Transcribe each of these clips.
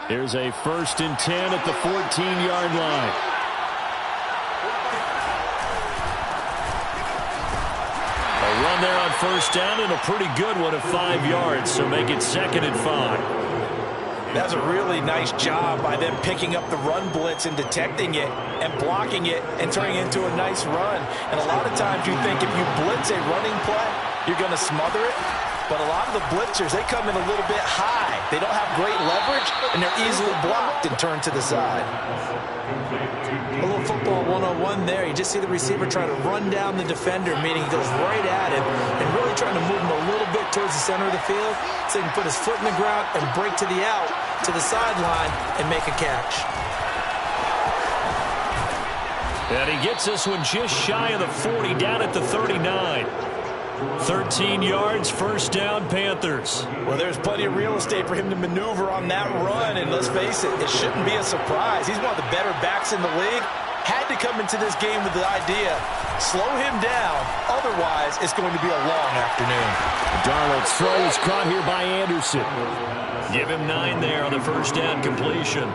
Here's a 1st and 10 at the 14-yard line. A run there on 1st down and a pretty good one at 5 yards, so make it 2nd and 5. That's a really nice job by them picking up the run blitz and detecting it and blocking it and turning it into a nice run. And a lot of times you think if you blitz a running play, you're going to smother it. But a lot of the blitzers, they come in a little bit high. They don't have great leverage, and they're easily blocked and turned to the side. A little football 101 there. You just see the receiver trying to run down the defender, meaning he goes right at him and really trying to move him a little bit towards the center of the field so he can put his foot in the ground and break to the out, to the sideline, and make a catch. And he gets this one just shy of the 40, down at the 39. 13 yards, 1st down, Panthers. Well, there's plenty of real estate for him to maneuver on that run, and let's face it, it shouldn't be a surprise. He's one of the better backs in the league. Had to come into this game with the idea, slow him down, otherwise it's going to be a long afternoon. Darnold's throw is caught here by Anderson. Give him 9 there on the 1st down completion.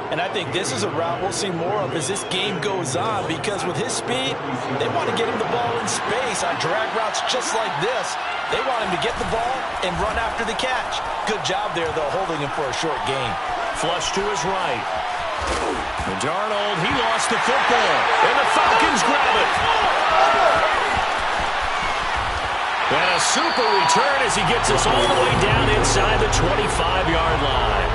And I think this is a route we'll see more of as this game goes on, because with his speed, they want to get him the ball in space on drag routes just like this. They want him to get the ball and run after the catch. Good job there, though, holding him for a short gain. Flush to his right. And Darnold, he lost the football. And the Falcons grab it. And a super return as he gets us all the way down inside the 25-yard line.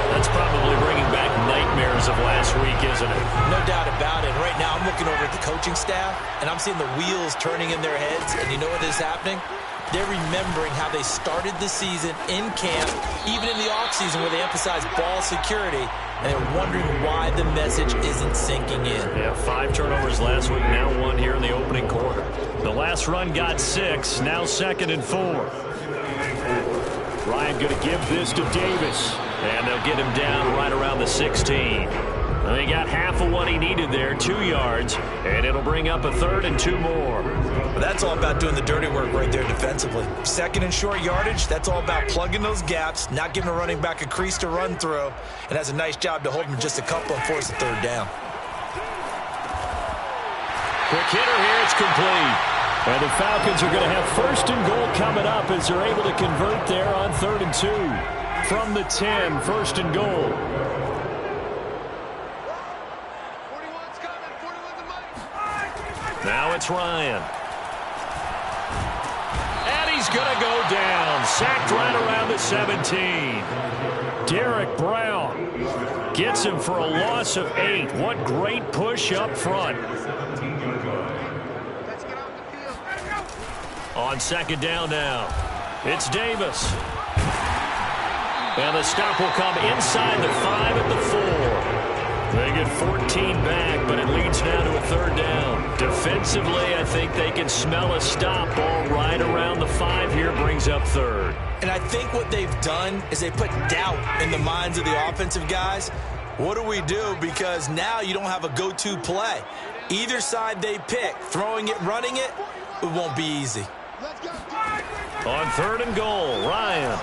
That's probably bringing back nightmares of last week, isn't it? No doubt about it. Right now I'm looking over at the coaching staff, and I'm seeing the wheels turning in their heads, and you know what is happening? They're remembering how they started the season in camp, even in the offseason where they emphasized ball security, and they're wondering why the message isn't sinking in. Yeah, 5 turnovers last week, now 1 here in the opening quarter. The last run got 6, now 2nd and 4. Ryan going to give this to Davis. And they'll get him down right around the 16. And they got half of what he needed there, 2 yards. And it'll bring up a 3rd and 2 more. Well, that's all about doing the dirty work right there defensively. 2nd and short yardage, that's all about plugging those gaps, not giving a running back a crease to run through. And has a nice job to hold him just a couple and force a 3rd down. Quick hitter here, it's complete. And the Falcons are going to have 1st and goal coming up as they're able to convert there on 3rd and 2. From the 10, 1st and goal. 41's coming. 41's the money. Now it's Ryan. And he's going to go down. Sacked right around the 17. Derek Brown gets him for a loss of 8. What great push up front. Let's get off the field. Let's go. On 2nd down now. It's Davis. And the stop will come inside the 5 at the 4. They get 14 back, but it leads now to a 3rd down. Defensively, I think they can smell a stop. Ball right around the 5 here, brings up 3rd. And I think what they've done is they put doubt in the minds of the offensive guys. What do we do? Because now you don't have a go-to play. Either side they pick, throwing it, running it, it won't be easy. On 3rd and goal, Ryan.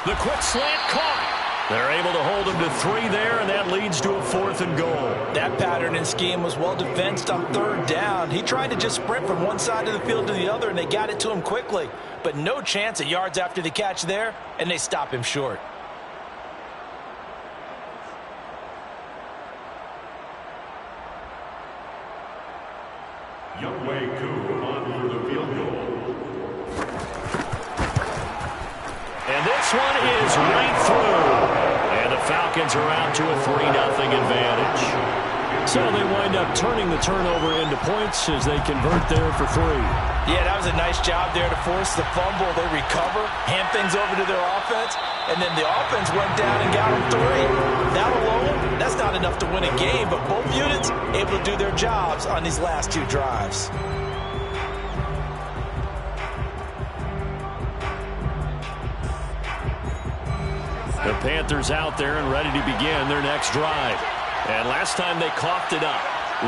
The quick slant caught. They're able to hold him to 3 there, and that leads to a 4th and goal. That pattern and scheme was well defensed on 3rd down. He tried to just sprint from one side of the field to the other, and they got it to him quickly. But no chance of yards after the catch there, and they stop him short. Youngway Koo on for the field goal. And this one is right through. And the Falcons are out to a 3-0 advantage. So they wind up turning the turnover into points as they convert there for 3. Yeah, that was a nice job there to force the fumble. They recover, hand things over to their offense, and then the offense went down and got them 3. That alone, that's not enough to win a game, but both units able to do their jobs on these last 2 drives. The Panthers out there and ready to begin their next drive. And last time they coughed it up,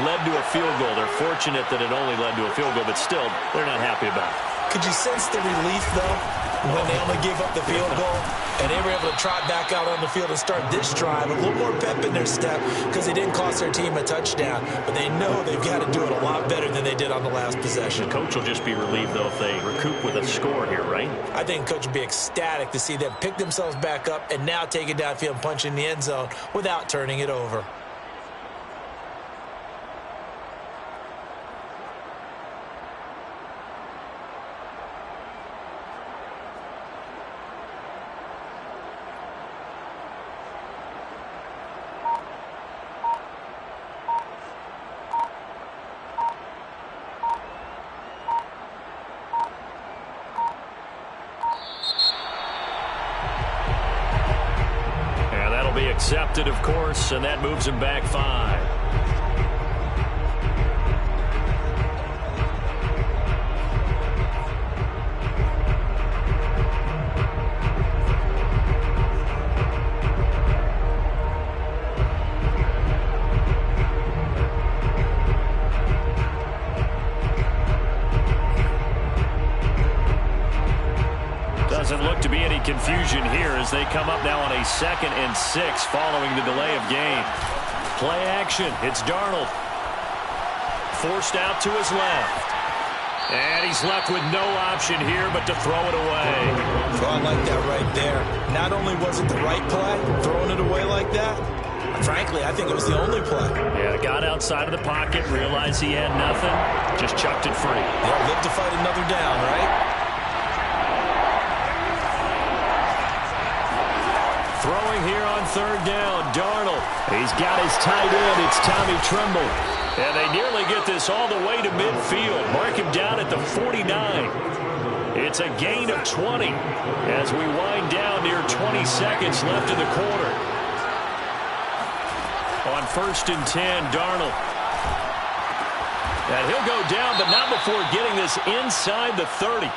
led to a field goal. They're fortunate that it only led to a field goal, but still, they're not happy about it. Could you sense the relief, though, when they only gave up the field goal and they were able to trot back out on the field and start this drive? A little more pep in their step because they didn't cost their team a touchdown, but they know they've got to do it a lot better than they did on the last possession. The coach will just be relieved, though, if they recoup with a score here, right? I think the coach will be ecstatic to see them pick themselves back up and now take it downfield and punch in the end zone without turning it over. Accepted, of course, and that moves him back 5. Doesn't look to be any confusion here as they come up now on a 2nd and 6 following the delay of game. Play action. It's Darnold. Forced out to his left. And he's left with no option here but to throw it away. So I like that right there. Not only was it the right play, throwing it away like that, frankly, I think it was the only play. Yeah, got outside of the pocket, realized he had nothing, just chucked it free. Yeah, live to fight another down, right? Throwing here on 3rd down, Darnold. He's got his tight end. It's Tommy Tremble. And they nearly get this all the way to midfield. Mark him down at the 49. It's a gain of 20 as we wind down near 20 seconds left in the quarter. On 1st and 10, Darnold. And he'll go down, but not before getting this inside the 30.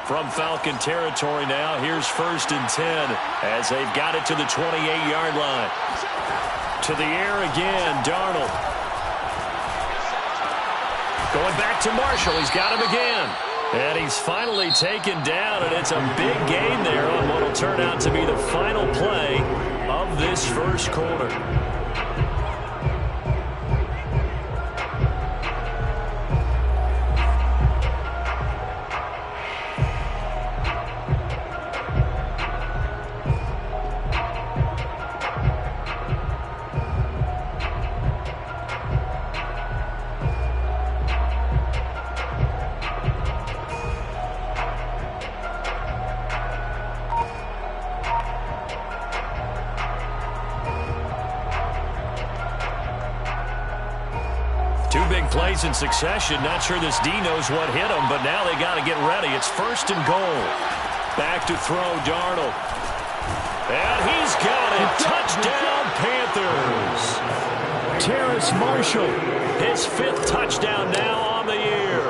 From Falcon territory now, here's 1st and 10 as they've got it to the 28-yard line. To the air again, Darnold. Going back to Marshall. He's got him again. And he's finally taken down, and it's a big gain there on what will turn out to be the final play of this first quarter. Plays in succession. Not sure this D knows what hit him, but now they got to get ready. It's 1st and goal. Back to throw, Darnold. And he's got it. Touchdown, Panthers. Terrace Marshall, his 5th touchdown now on the year.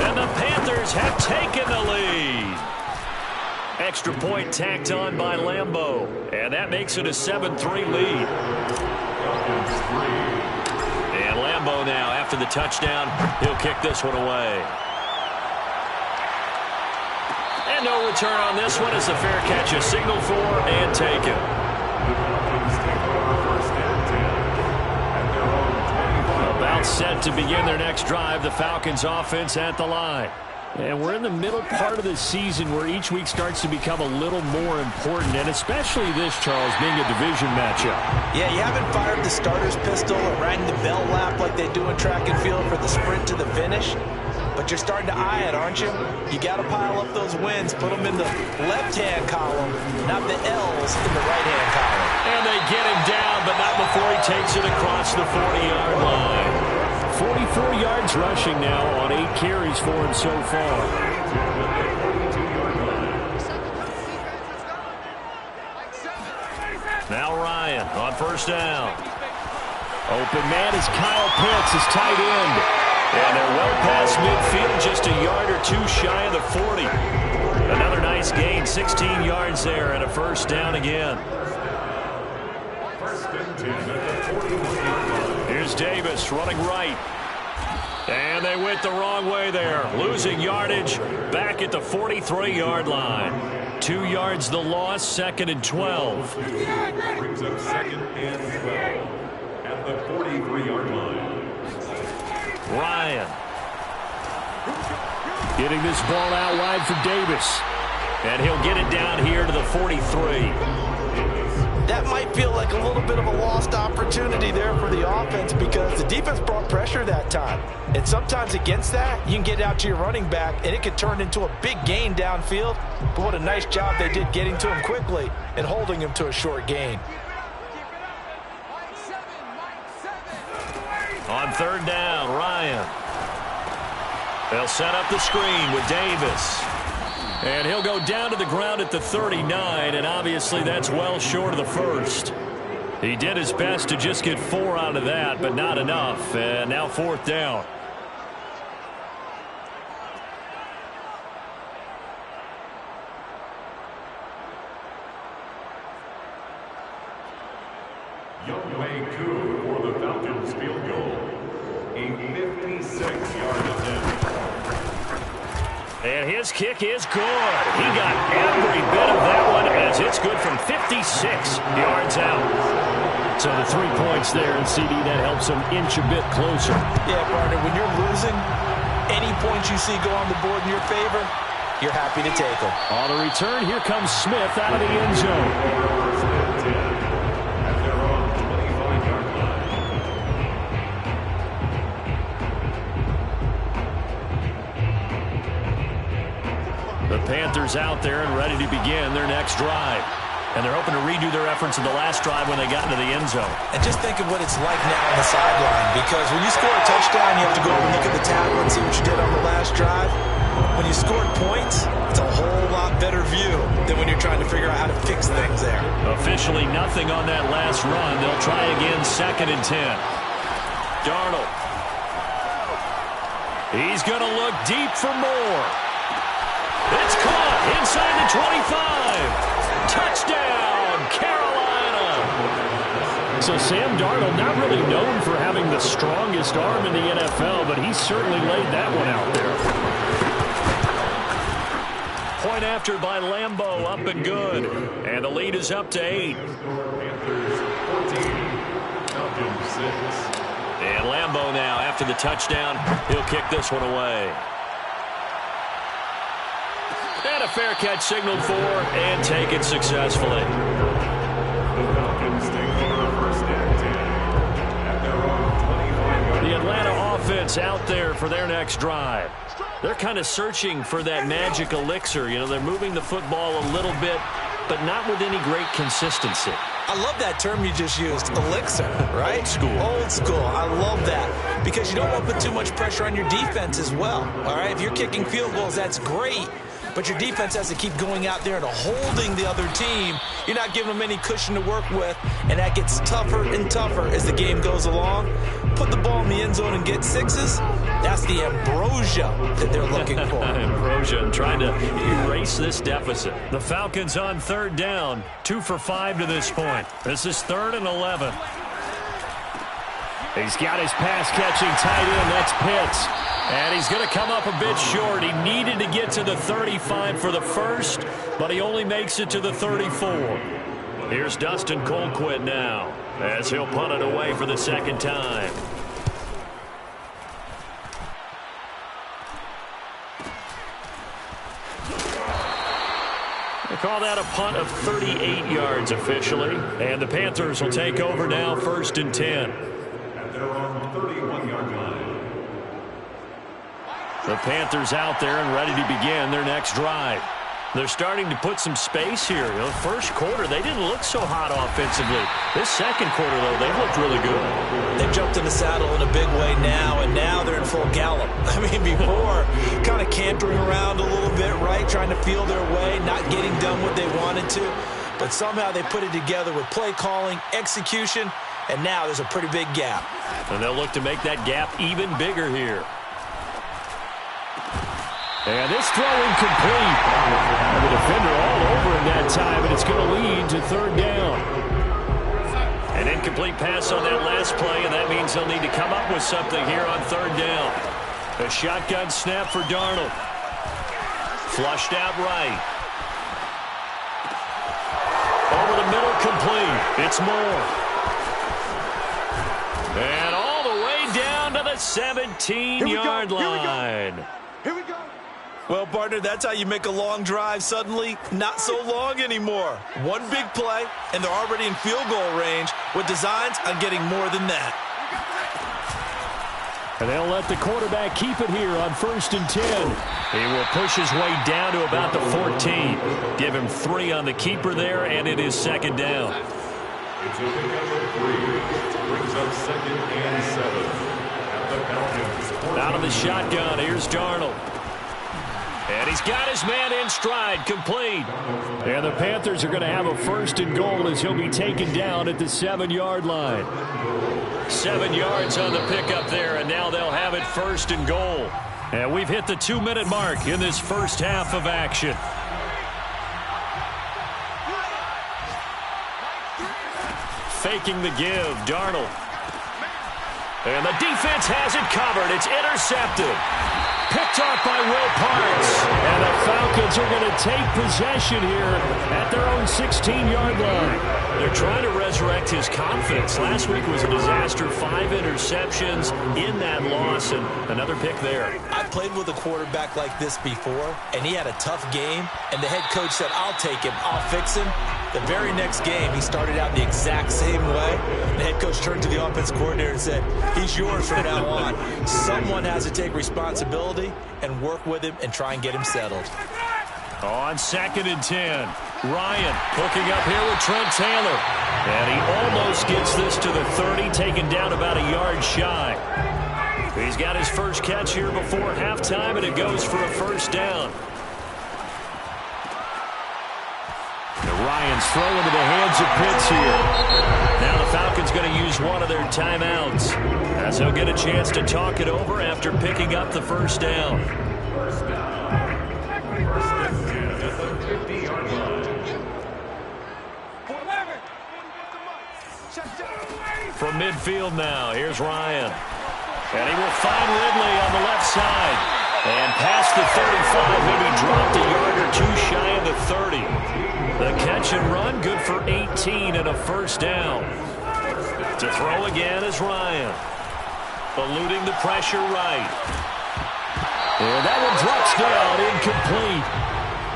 And the Panthers have taken the lead. Extra point tacked on by Lambeau. And that makes it a 7-3 lead. And Lambeau now, after the touchdown, he'll kick this one away. And no return on this one as the fair catch is signaled for and taken. About set to begin their next drive, the Falcons offense at the line. And we're in the middle part of the season where each week starts to become a little more important, and especially this, Charles, being a division matchup. Yeah, you haven't fired the starter's pistol or rang the bell lap like they do in track and field for the sprint to the finish, but you're starting to eye it, aren't you? You got to pile up those wins, put them in the left-hand column, not the L's in the right-hand column. And they get him down, but not before he takes it across the 40-yard line. 44 yards rushing now on 8 carries for him so far. Now Ryan on 1st down. Open man is Kyle Pitts, his tight end. And they're well past midfield, just a yard or 2 shy of the 40. Another nice gain, 16 yards there, and a 1st down again. Here's Davis running right. And they went the wrong way there. Losing yardage back at the 43-yard line. 2 yards the loss, 2nd and 12. Brings up 2nd and 12 at the 43-yard line. Ryan. Getting this ball out wide for Davis. And he'll get it down here to the 43. That might feel like a little bit of a lost opportunity there for the offense because the defense brought pressure that time. And sometimes against that, you can get out to your running back, and it could turn into a big gain downfield. But what a nice job they did getting to him quickly and holding him to a short gain. On 3rd down, Ryan. They'll set up the screen with Davis. And he'll go down to the ground at the 39, and obviously that's well short of the first. He did his best to just get 4 out of that, but not enough. And now 4th down. Youngway Koo for the Falcons field goal. A 56-yard attempt. And his kick is good. He got every bit of that one as it's good from 56 yards out. So the 3 points there, and CD, that helps him inch a bit closer. Yeah, partner, when you're losing, any points you see go on the board in your favor, you're happy to take them. On the return, here comes Smith out of the end zone. At their own 25-yard line. The Panthers out there and ready to begin their next drive. And they're hoping to redo their efforts in the last drive when they got into the end zone. And just think of what it's like now on the sideline, because when you score a touchdown, you have to go over and look at the tackle and see what you did on the last drive. When you scored points, it's a whole lot better view than when you're trying to figure out how to fix things there. Officially nothing on that last run. They'll try again, 2nd and 10. Darnold. He's going to look deep for more. It's caught inside the 25. Touchdown, Carolina. So Sam Darnold, not really known for having the strongest arm in the NFL, but he certainly laid that one out there. Point after by Lambeau, up and good. And the lead is up to 8. Panthers 14, Falcons 6. And Lambeau now, after the touchdown, he'll kick this one away. And a fair catch signaled for and taken successfully. The Falcons take over 1st and 10 at their own 25-yard line. The Atlanta offense out there for their next drive. They're kind of searching for that magic elixir. You know, they're moving the football a little bit, but not with any great consistency. I love that term you just used, elixir, right? Old school. Old school. I love that because you don't want to put too much pressure on your defense as well, all right? If you're kicking field goals, that's great. But your defense has to keep going out there and holding the other team. You're not giving them any cushion to work with, and that gets tougher and tougher as the game goes along. Put the ball in the end zone and get 6s. That's the ambrosia that they're looking for. Ambrosia and trying to erase this deficit. The Falcons on 3rd down, 2 for 5 to this point. This is 3rd and 11. He's got his pass-catching tight end. That's Pitts. And he's going to come up a bit short. He needed to get to the 35 for the first, but he only makes it to the 34. Here's Dustin Colquitt now, as he'll punt it away for the 2nd time. They call that a punt of 38 yards officially. And the Panthers will take over now, 1st and 10. At their own 31-yard line. The Panthers out there and ready to begin their next drive. They're starting to put some space here. You know, the first quarter, they didn't look so hot offensively. This second quarter, though, they've looked really good. They've jumped in the saddle in a big way now, and now they're in full gallop. I mean, before, kind of cantering around a little bit, right, trying to feel their way, not getting done what they wanted to. But somehow they put it together with play calling, execution, and now there's a pretty big gap. And they'll look to make that gap even bigger here. And this throw incomplete. And the defender all over him that time, and it's going to lead to 3rd down. An incomplete pass on that last play, and that means they'll need to come up with something here on third down. A shotgun snap for Darnold. Flushed out right. Over the middle, complete. It's Moore. And all the way down to the 17-yard line. Here we go. Well, partner, that's how you make a long drive suddenly not so long anymore. One big play, and they're already in field goal range with designs on getting more than that. And they'll let the quarterback keep it here on 1st and 10. He will push his way down to about the 14. Give him 3 on the keeper there, and it is 2nd down. It's a pickup of 3. Brings up 2nd and 7. At the Falcons. Out of the shotgun, here's Darnold. And he's got his man in stride, complete. And the Panthers are going to have a 1st and goal as he'll be taken down at the 7-yard line. 7 yards on the pickup there, and now they'll have it 1st and goal. And we've hit the 2-minute mark in this first half of action. Faking the give, Darnold. And the defense has it covered. It's intercepted. Picked off by Will Parks. And the Falcons are going to take possession here at their own 16-yard line. They're trying to resurrect his confidence. Last week was a disaster. 5 interceptions in that loss, and another pick there. I played with a quarterback like this before, and he had a tough game, and the head coach said, I'll take him, I'll fix him. The very next game, he started out the exact same way. The head coach turned to the offensive coordinator and said, he's yours from now on. Someone has to take responsibility and work with him and try and get him settled. On 2nd and 10, Ryan hooking up here with Trent Taylor. And he almost gets this to the 30, taken down about a yard shy. He's got his first catch here before halftime, and it goes for a 1st down. Ryan's throw into the hands of Pitts here. Now the Falcons going to use one of their timeouts, as he'll get a chance to talk it over after picking up the 1st down. First and 10 at the 50-yard line. From midfield now, here's Ryan. And he will find Ridley on the left side. And past the 35, maybe dropped a yard or 2 shy of the 30. The catch and run, good for 18 and a 1st down. To throw again is Ryan. Eluding the pressure right. And that one drops down, incomplete.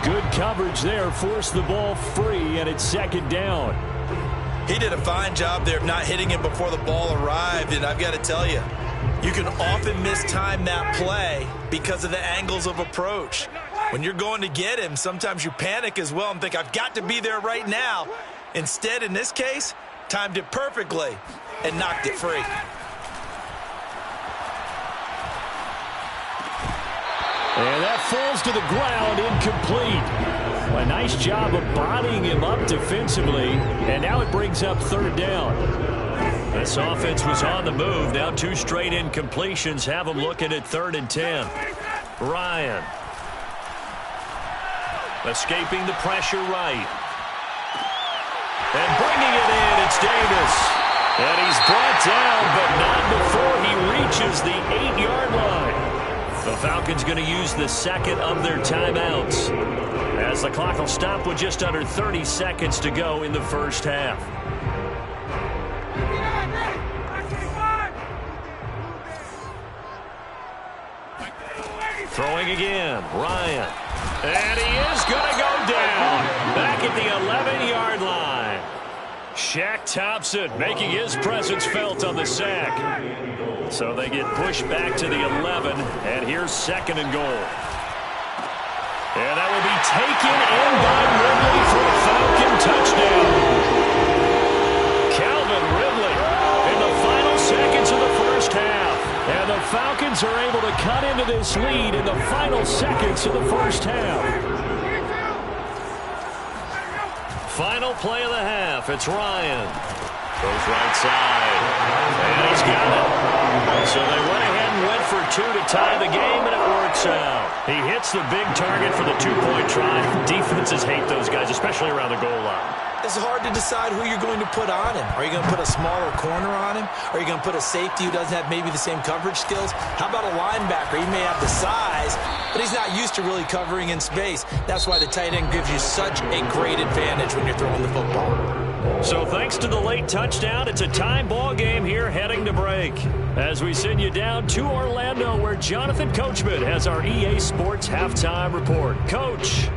Good coverage there, forced the ball free, and it's 2nd down. He did a fine job there of not hitting him before the ball arrived, and I've got to tell you, you can often mistime that play because of the angles of approach. When you're going to get him, sometimes you panic as well and think, I've got to be there right now. Instead, in this case, timed it perfectly and knocked it free. And that falls to the ground, incomplete. A nice job of bodying him up defensively, and now it brings up 3rd down. This offense was on the move. Now 2 straight incompletions have them looking at 3rd and 10. Ryan. Escaping the pressure right. And bringing it in, it's Davis. And he's brought down, but not before he reaches the 8-yard line. The Falcons going to use the 2nd of their timeouts, as the clock will stop with just under 30 seconds to go in the first half. Throwing again, Ryan. And he is going to go down back at the 11-yard line. Shaq Thompson making his presence felt on the sack. So they get pushed back to the 11, and here's 2nd and goal. And that will be taken in by Ridley for a Falcon touchdown. Calvin Ridley in the final seconds of the first half. And the Falcons are able to cut into this lead in the final seconds of the first half. Final play of the half. It's Ryan. Goes right side. And he's got it. So they went ahead and went for 2 to tie the game, and it works out. He hits the big target for the 2-point try. Defenses hate those guys, especially around the goal line. It's hard to decide who you're going to put on him. Are you going to put a smaller corner on him? Are you going to put a safety who doesn't have maybe the same coverage skills? How about a linebacker? He may have the size, but he's not used to really covering in space. That's why the tight end gives you such a great advantage when you're throwing the football. So thanks to the late touchdown, it's a tie ball game here heading to break. As we send you down to Orlando, where Jonathan Coachman has our EA Sports halftime report. Coach.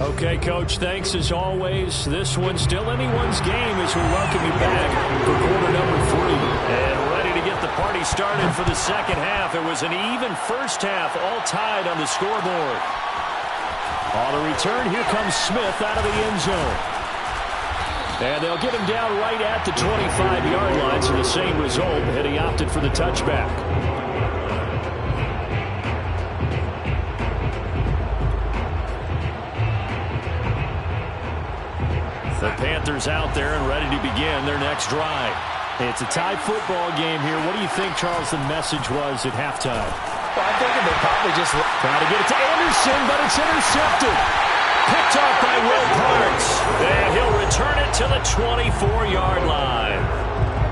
Okay, Coach, thanks as always. This one's still anyone's game as we welcome you back for quarter number 3. And ready to get the party started for the second half. It was an even first half, all tied on the scoreboard. On the return, here comes Smith out of the end zone. And they'll get him down right at the 25-yard line, so the same result, and he opted for the touchback. The Panthers out there and ready to begin their next drive. It's a tie football game here. What do you think, Charles, the message was at halftime? Well, I think they probably just trying to get it to Anderson, but it's intercepted. Picked off by Will Parks. And he'll return it to the 24-yard line.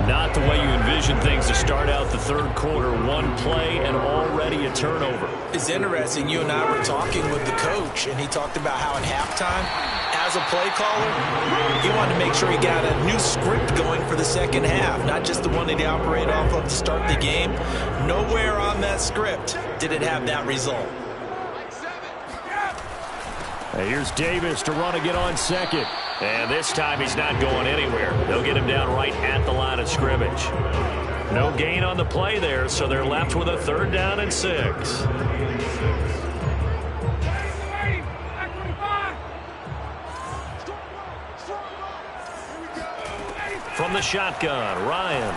Not the way you envision things to start out the third quarter. One play and already a turnover. It's interesting. You and I were talking with the coach, and he talked about how at halftime, as a play caller, he wanted to make sure he got a new script going for the second half, not just the one that he operated off of to start the game. Nowhere on that script did it have that result. And here's Davis to run again on second. And this time he's not going anywhere. They'll get him down right at the line of scrimmage. No gain on the play there, so they're left with a 3rd down and 6. From the shotgun, Ryan.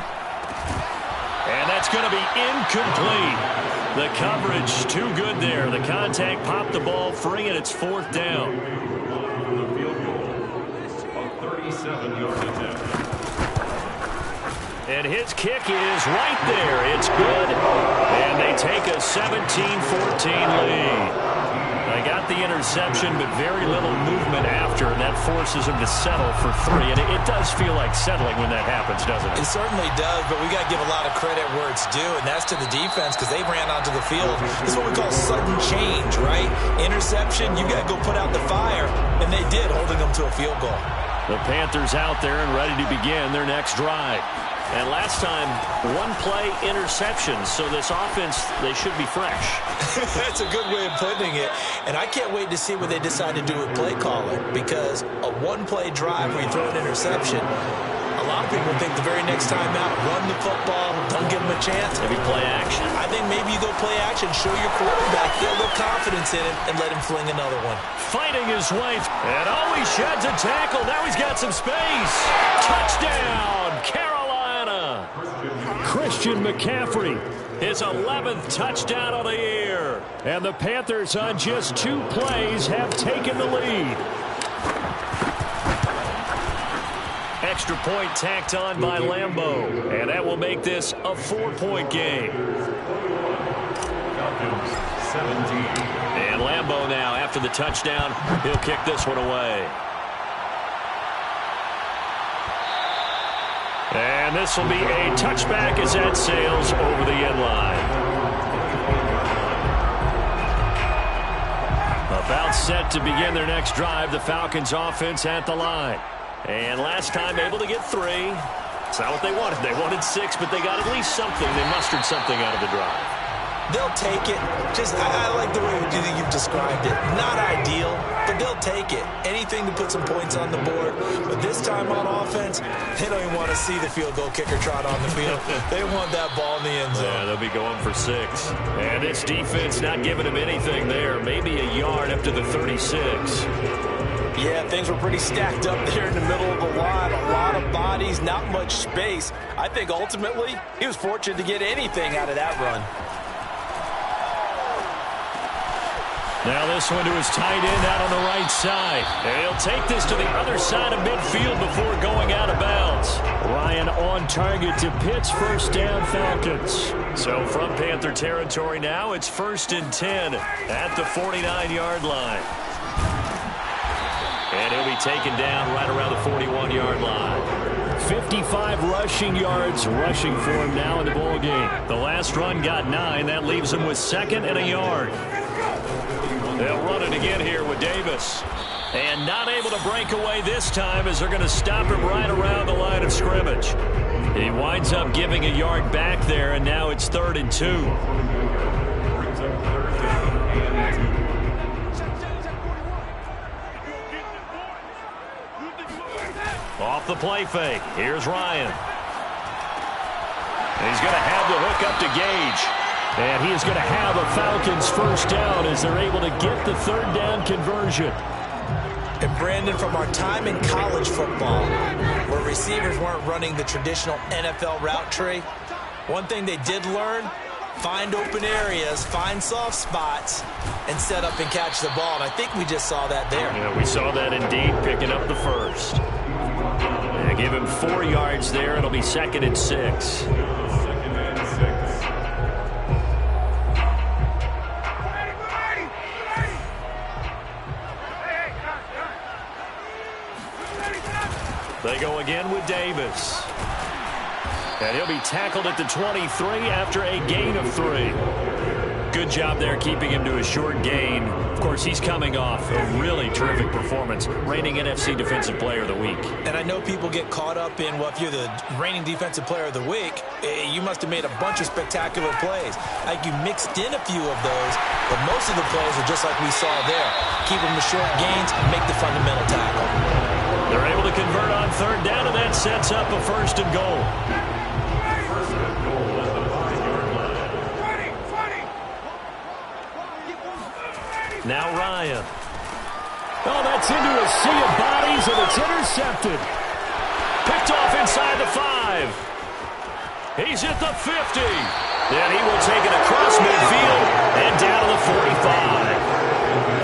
And that's going to be incomplete. The coverage too good there. The contact popped the ball free, and it's 4th down. The field goal, a 37-yard attempt. And his kick is right there. It's good. And they take a 17-14 lead. They got the interception, but very little movement after, and that forces them to settle for 3. And it does feel like settling when that happens, doesn't it? It certainly does, but we got to give a lot of credit where it's due, and that's to the defense because they ran onto the field. This is what we call sudden change, right? Interception, you got to go put out the fire, and they did, holding them to a field goal. The Panthers out there and ready to begin their next drive. And last time, 1-play interception, so this offense, they should be fresh. That's a good way of putting it. And I can't wait to see what they decide to do with play calling, because a 1-play drive where you throw an interception, a lot of people think the very next time out, run the football, don't give them a chance. Maybe play action. I think maybe you go play action, show your quarterback, build a confidence in him, and let him fling another one. Fighting his way, and he sheds a tackle. Now he's got some space. Touchdown, Carolina. Christian McCaffrey, his 11th touchdown of the year. And the Panthers on just 2 plays have taken the lead. Extra point tacked on by Lambeau. And that will make this a 4-point game. Falcons 17. And Lambeau now, after the touchdown, he'll kick this one away. And this will be a touchback as that sails over the end line. About set to begin their next drive, the Falcons offense at the line. And last time able to get 3. It's not what they wanted. They wanted 6, but they got at least something. They mustered something out of the drive. They'll take it. I like the way you've described it. Not ideal, but they'll take it. Anything to put some points on the board. But this time on offense, they don't even want to see the field goal kicker trot on the field. They want that ball in the end zone. Yeah, they'll be going for 6. And this defense not giving them anything there. Maybe a yard up to the 36. Yeah, things were pretty stacked up there in the middle of the line. A lot of bodies, not much space. I think ultimately he was fortunate to get anything out of that run. Now this one to his tight end out on the right side. And he'll take this to the other side of midfield before going out of bounds. Ryan on target to Pitts, 1st down Falcons. So from Panther territory now, it's 1st and 10 at the 49-yard line. And he'll be taken down right around the 41-yard line. 55 rushing yards rushing for him now in the ball game. The last run got 9. That leaves him with 2nd and a yard. They'll run it again here with Davis. And not able to break away this time as they're going to stop him right around the line of scrimmage. He winds up giving a yard back there, and now it's 3rd and 2. Off the play fake. Here's Ryan. And he's going to have the hook up to Gage. And he is going to have a Falcons first down as they're able to get the 3rd down conversion. And Brandon, from our time in college football, where receivers weren't running the traditional NFL route tree, one thing they did learn, find open areas, find soft spots, and set up and catch the ball. And I think we just saw that there. Yeah, we saw that indeed, picking up the first. Yeah, give him 4 yards there. It'll be 2nd and 6. They go again with Davis. And he'll be tackled at the 23 after a gain of 3. Good job there keeping him to a short gain. Of course, he's coming off a really terrific performance, reigning NFC Defensive Player of the Week. And I know people get caught up in, well, if you're the reigning Defensive Player of the Week, you must have made a bunch of spectacular plays. Like, you mixed in a few of those, but most of the plays are just like we saw there. Keep them to short gains, make the fundamental tackle. They're able to convert on 3rd down, and that sets up a 1st and goal. Now Ryan. Oh, that's into a sea of bodies, and it's intercepted. Picked off inside the 5. He's at the 50. Then he will take it across midfield and down to the 45.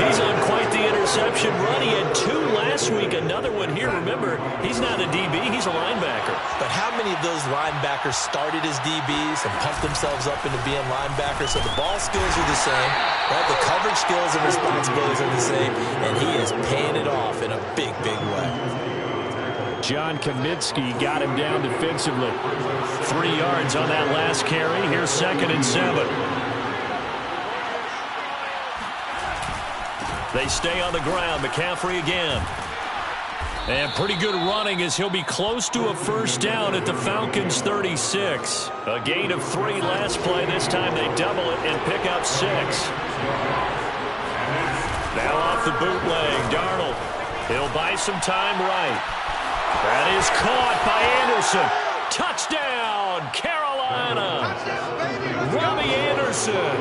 He's on quite the interception run. He had 2 last week, another one here. Remember, he's not a DB, he's a linebacker. But how many of those linebackers started as DBs and pumped themselves up into being linebackers? So the ball skills are the same, right? The coverage skills and responsibilities are the same, and he is paying it off in a big, big way. John Kaminsky got him down defensively. 3 yards on that last carry. Here's 2nd and 7. They stay on the ground. McCaffrey again. And pretty good running as he'll be close to a 1st down at the Falcons 36. A gain of 3 last play. This time they double it and pick up 6. Now off the bootleg, Darnold. He'll buy some time right. That is caught by Anderson. Touchdown, Carolina. Robbie Anderson,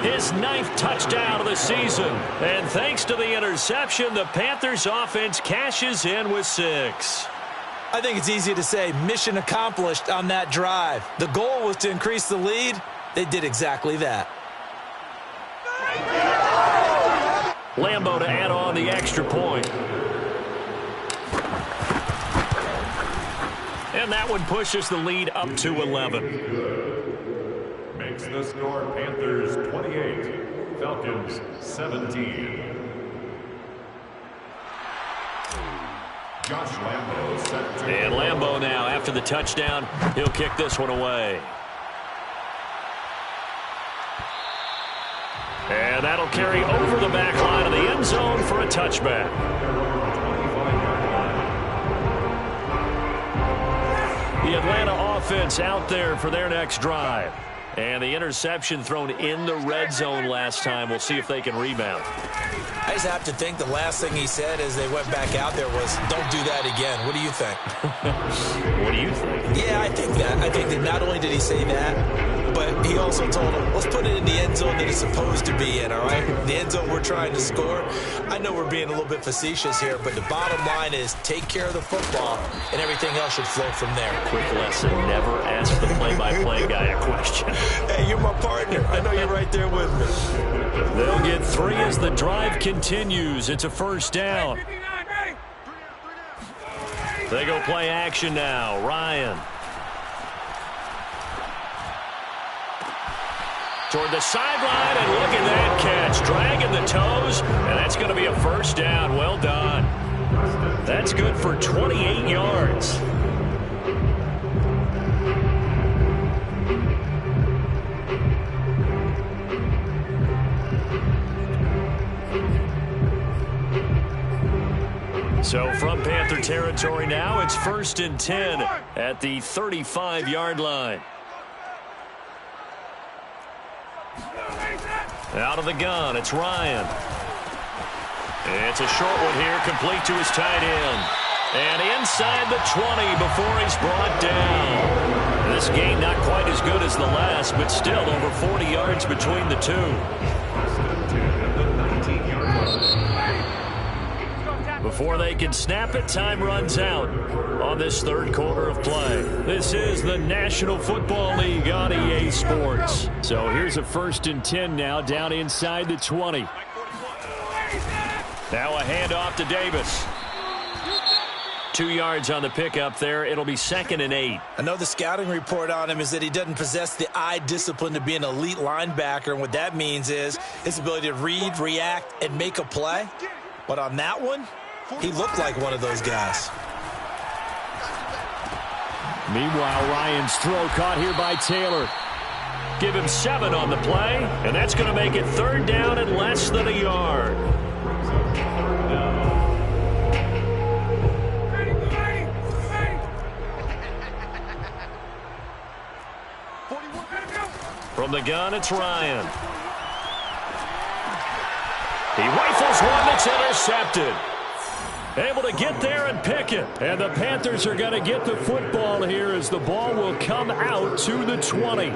his 9th touchdown of the season. And thanks to the interception, the Panthers offense cashes in with 6. I think it's easy to say mission accomplished on that drive. The goal was to increase the lead. They did exactly that. Lambeau to add on the extra point. And that one pushes the lead up to 11. Makes the score Panthers 28, Falcons 17. Josh Lambeau set to... And Lambeau now, after the touchdown, he'll kick this one away. And that'll carry over the back line of the end zone for a touchback. The Atlanta offense out there for their next drive. And the interception thrown in the red zone last time. We'll see if they can rebound. I just have to think the last thing he said as they went back out there was, don't do that again. What do you think? What do you think? Yeah, I think that. I think that not only did he say that, but he also told him, let's put it in the end zone that it's supposed to be in, all right? The end zone we're trying to score. I know we're being a little bit facetious here, but the bottom line is take care of the football, and everything else should flow from there. Quick lesson, never ask the play-by-play guy a question. Hey, you're my partner. I know you're right there with me. They'll get 3 as the drive continues. It's a 1st down. They go play action now. Ryan. Toward the sideline, and look at that catch. Dragging the toes, and that's going to be a 1st down. Well done. That's good for 28 yards. So from Panther territory now, it's 1st and 10 at the 35-yard line. Out of the gun, it's Ryan. It's a short one here, complete to his tight end. And inside the 20 before he's brought down. This game not quite as good as the last, but still over 40 yards between the two. Before they can snap it, time runs out on this third quarter of play. This is the National Football League on EA Sports. So here's a 1st and 10 now, down inside the 20. Now a handoff to Davis. 2 yards on the pickup there. It'll be 2nd and 8. I know the scouting report on him is that he doesn't possess the eye discipline to be an elite linebacker, and what that means is his ability to read, react, and make a play. But on that one, he looked like one of those guys. Meanwhile, Ryan's throw caught here by Taylor. Give him 7 on the play, and that's going to make it 3rd down and less than a yard. From the gun, it's Ryan. He rifles one that's intercepted. Able to get there and pick it. And the Panthers are going to get the football here as the ball will come out to the 20.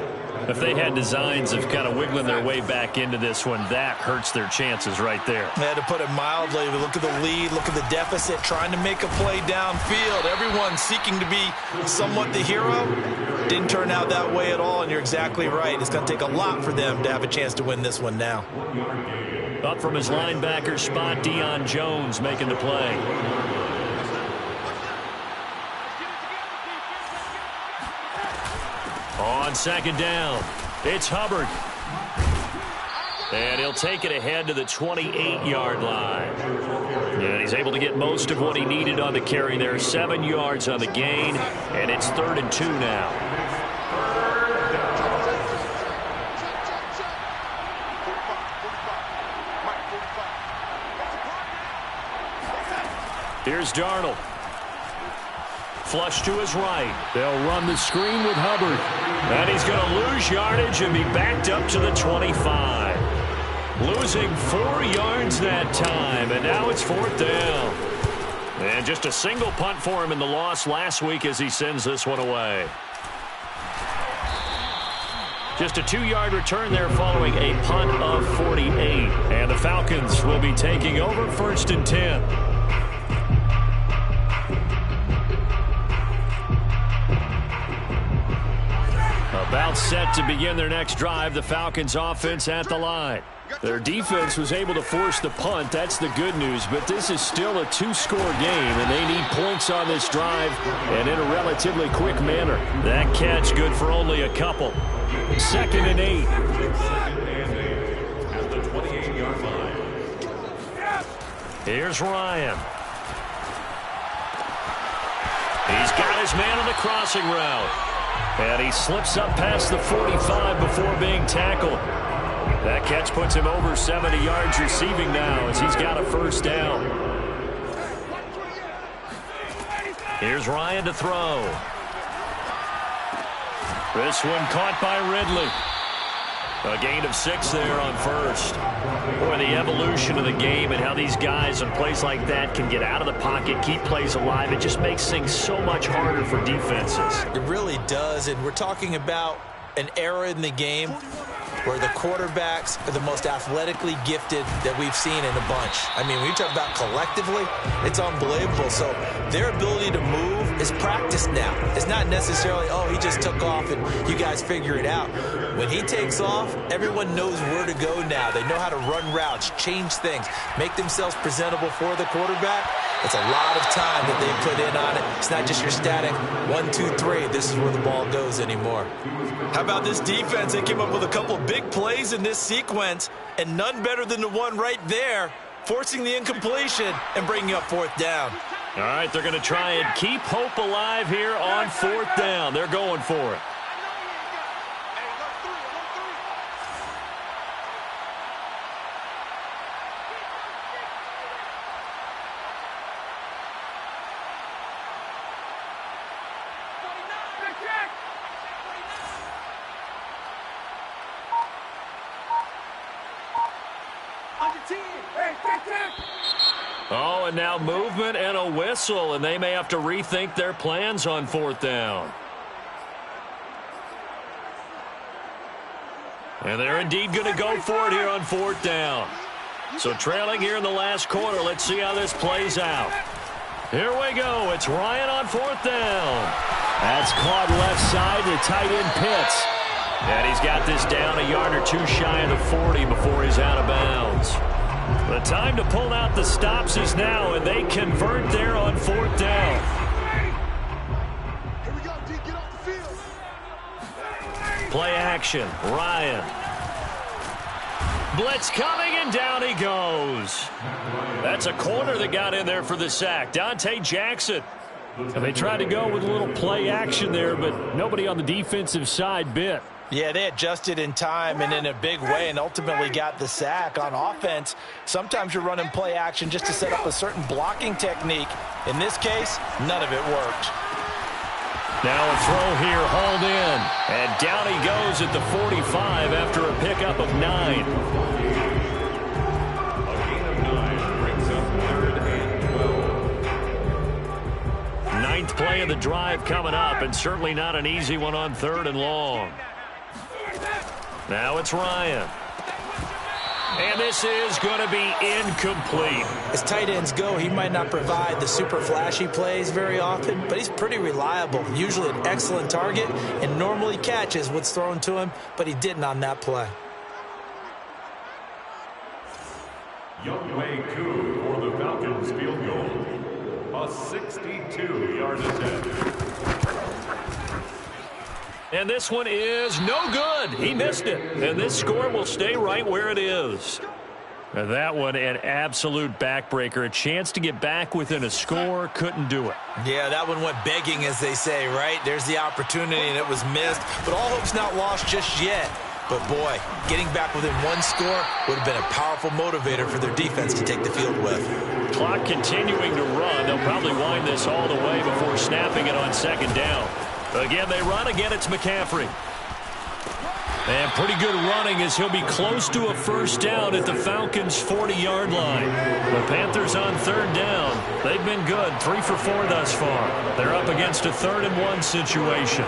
If they had designs of kind of wiggling their way back into this one, that hurts their chances right there. They had to put it mildly. Look at the lead, look at the deficit, trying to make a play downfield. Everyone seeking to be somewhat the hero. Didn't turn out that way at all, and you're exactly right. It's going to take a lot for them to have a chance to win this one now. Up from his linebacker spot, Deion Jones making the play. On 2nd down, it's Hubbard. And he'll take it ahead to the 28-yard line. And he's able to get most of what he needed on the carry there. 7 yards on the gain, and it's 3rd and 2 now. Here's Darnold. Flush to his right. They'll run the screen with Hubbard. And he's going to lose yardage and be backed up to the 25. Losing 4 yards that time, and now it's 4th down. And just a single punt for him in the loss last week as he sends this one away. Just a 2-yard return there following a punt of 48. And the Falcons will be taking over 1st and 10. About set to begin their next drive, the Falcons offense at the line. Their defense was able to force the punt. That's the good news, but this is still a 2-score game, and they need points on this drive and in a relatively quick manner. That catch good for only a couple. 2nd and 8. At the 28-yard line. Here's Ryan. He's got his man on the crossing route. And he slips up past the 45 before being tackled. That catch puts him over 70 yards receiving now as he's got a 1st down. Here's Ryan to throw. This one caught by Ridley. A gain of 6 there on 1st. Boy, the evolution of the game and how these guys on plays like that can get out of the pocket, keep plays alive, it just makes things so much harder for defenses. It really does, and we're talking about an era in the game where the quarterbacks are the most athletically gifted that we've seen in a bunch. I mean, when you talk about collectively, it's unbelievable. So their ability to move is practiced now. It's not necessarily, oh, he just took off and you guys figure it out. When he takes off, everyone knows where to go now. They know how to run routes, change things, make themselves presentable for the quarterback. It's a lot of time that they put in on it. It's not just your static 1, 2, 3. This is where the ball goes anymore. How about this defense? They came up with a couple big plays in this sequence, and none better than the one right there, forcing the incompletion and bringing up 4th down. All right, they're going to try and keep hope alive here on 4th down. They're going for it. Oh, and now movement and a whistle, and they may have to rethink their plans on 4th down. And they're indeed going to go for it here on 4th down. So trailing here in the last quarter, let's see how this plays out. Here we go. It's Ryan on 4th down. That's caught left side to tight end Pitts. And he's got this down a yard or two shy of the 40 before he's out of bounds. The time to pull out the stops is now, and they convert there on 4th down. Here we go, D, get off the field. Play action, Ryan. Blitz coming, and down he goes. That's a corner that got in there for the sack. Dante Jackson. And they tried to go with a little play action there, but nobody on the defensive side bit. Yeah, they adjusted in time and in a big way and ultimately got the sack. On offense, sometimes you're running play action just to set up a certain blocking technique. In this case, none of it worked. Now a throw here, hauled in. And down he goes at the 45 after a pickup of 9. A gain of 9 brings up 3rd and 12. 9th play of the drive coming up, and certainly not an easy one on 3rd and long. Now it's Ryan. And this is going to be incomplete. As tight ends go, he might not provide the super flashy plays very often, but he's pretty reliable. Usually an excellent target and normally catches what's thrown to him, but he didn't on that play. Youngway Koo for the Falcons field goal. A 62-yard attempt. And this one is no good. He missed it. And this score will stay right where it is. And that one, an absolute backbreaker. A chance to get back within a score. Couldn't do it. Yeah, that one went begging, as they say, right? There's the opportunity, and it was missed. But all hope's not lost just yet. But, boy, getting back within one score would have been a powerful motivator for their defense to take the field with. Clock continuing to run. They'll probably wind this all the way before snapping it on 2nd down. Again, they run. Again, it's McCaffrey. And pretty good running as he'll be close to a 1st down at the Falcons' 40-yard line. The Panthers on 3rd down. They've been good, 3 for 4 thus far. They're up against a 3rd and 1 situation.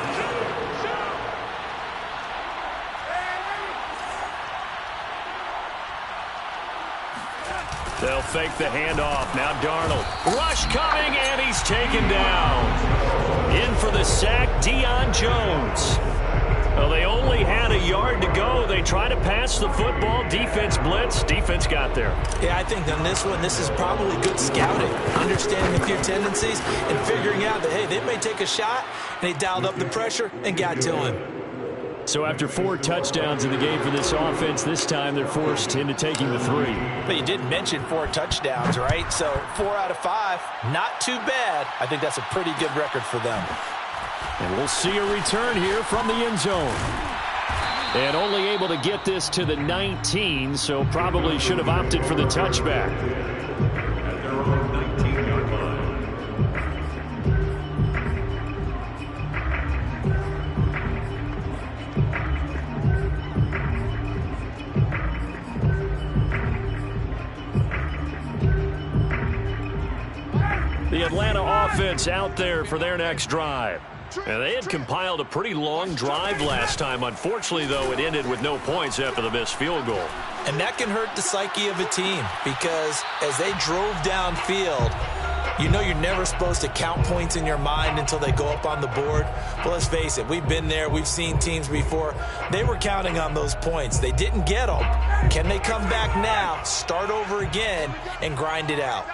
They'll fake the handoff. Now Darnold. Rush coming, and he's taken down. In for the sack, Deion Jones. Well, they only had a yard to go. They try to pass the football. Defense blitz. Defense got there. Yeah, I think on this one, this is probably good scouting. Understanding a few tendencies and figuring out that, hey, they may take a shot. And they dialed up the pressure and got to him. So after 4 touchdowns in the game for this offense, this time they're forced into taking the 3. But you did mention 4 touchdowns, right? So 4 out of 5, not too bad. I think that's a pretty good record for them. And we'll see a return here from the end zone. And only able to get this to the 19, so probably should have opted for the touchback. At their own 19-yard line. The Atlanta offense out there for their next drive. And they had compiled a pretty long drive last time. Unfortunately, though, it ended with no points after the missed field goal. And that can hurt the psyche of a team because as they drove downfield, you know you're never supposed to count points in your mind until they go up on the board. But let's face it, we've been there. We've seen teams before. They were counting on those points. They didn't get them. Can they come back now, start over again, and grind it out?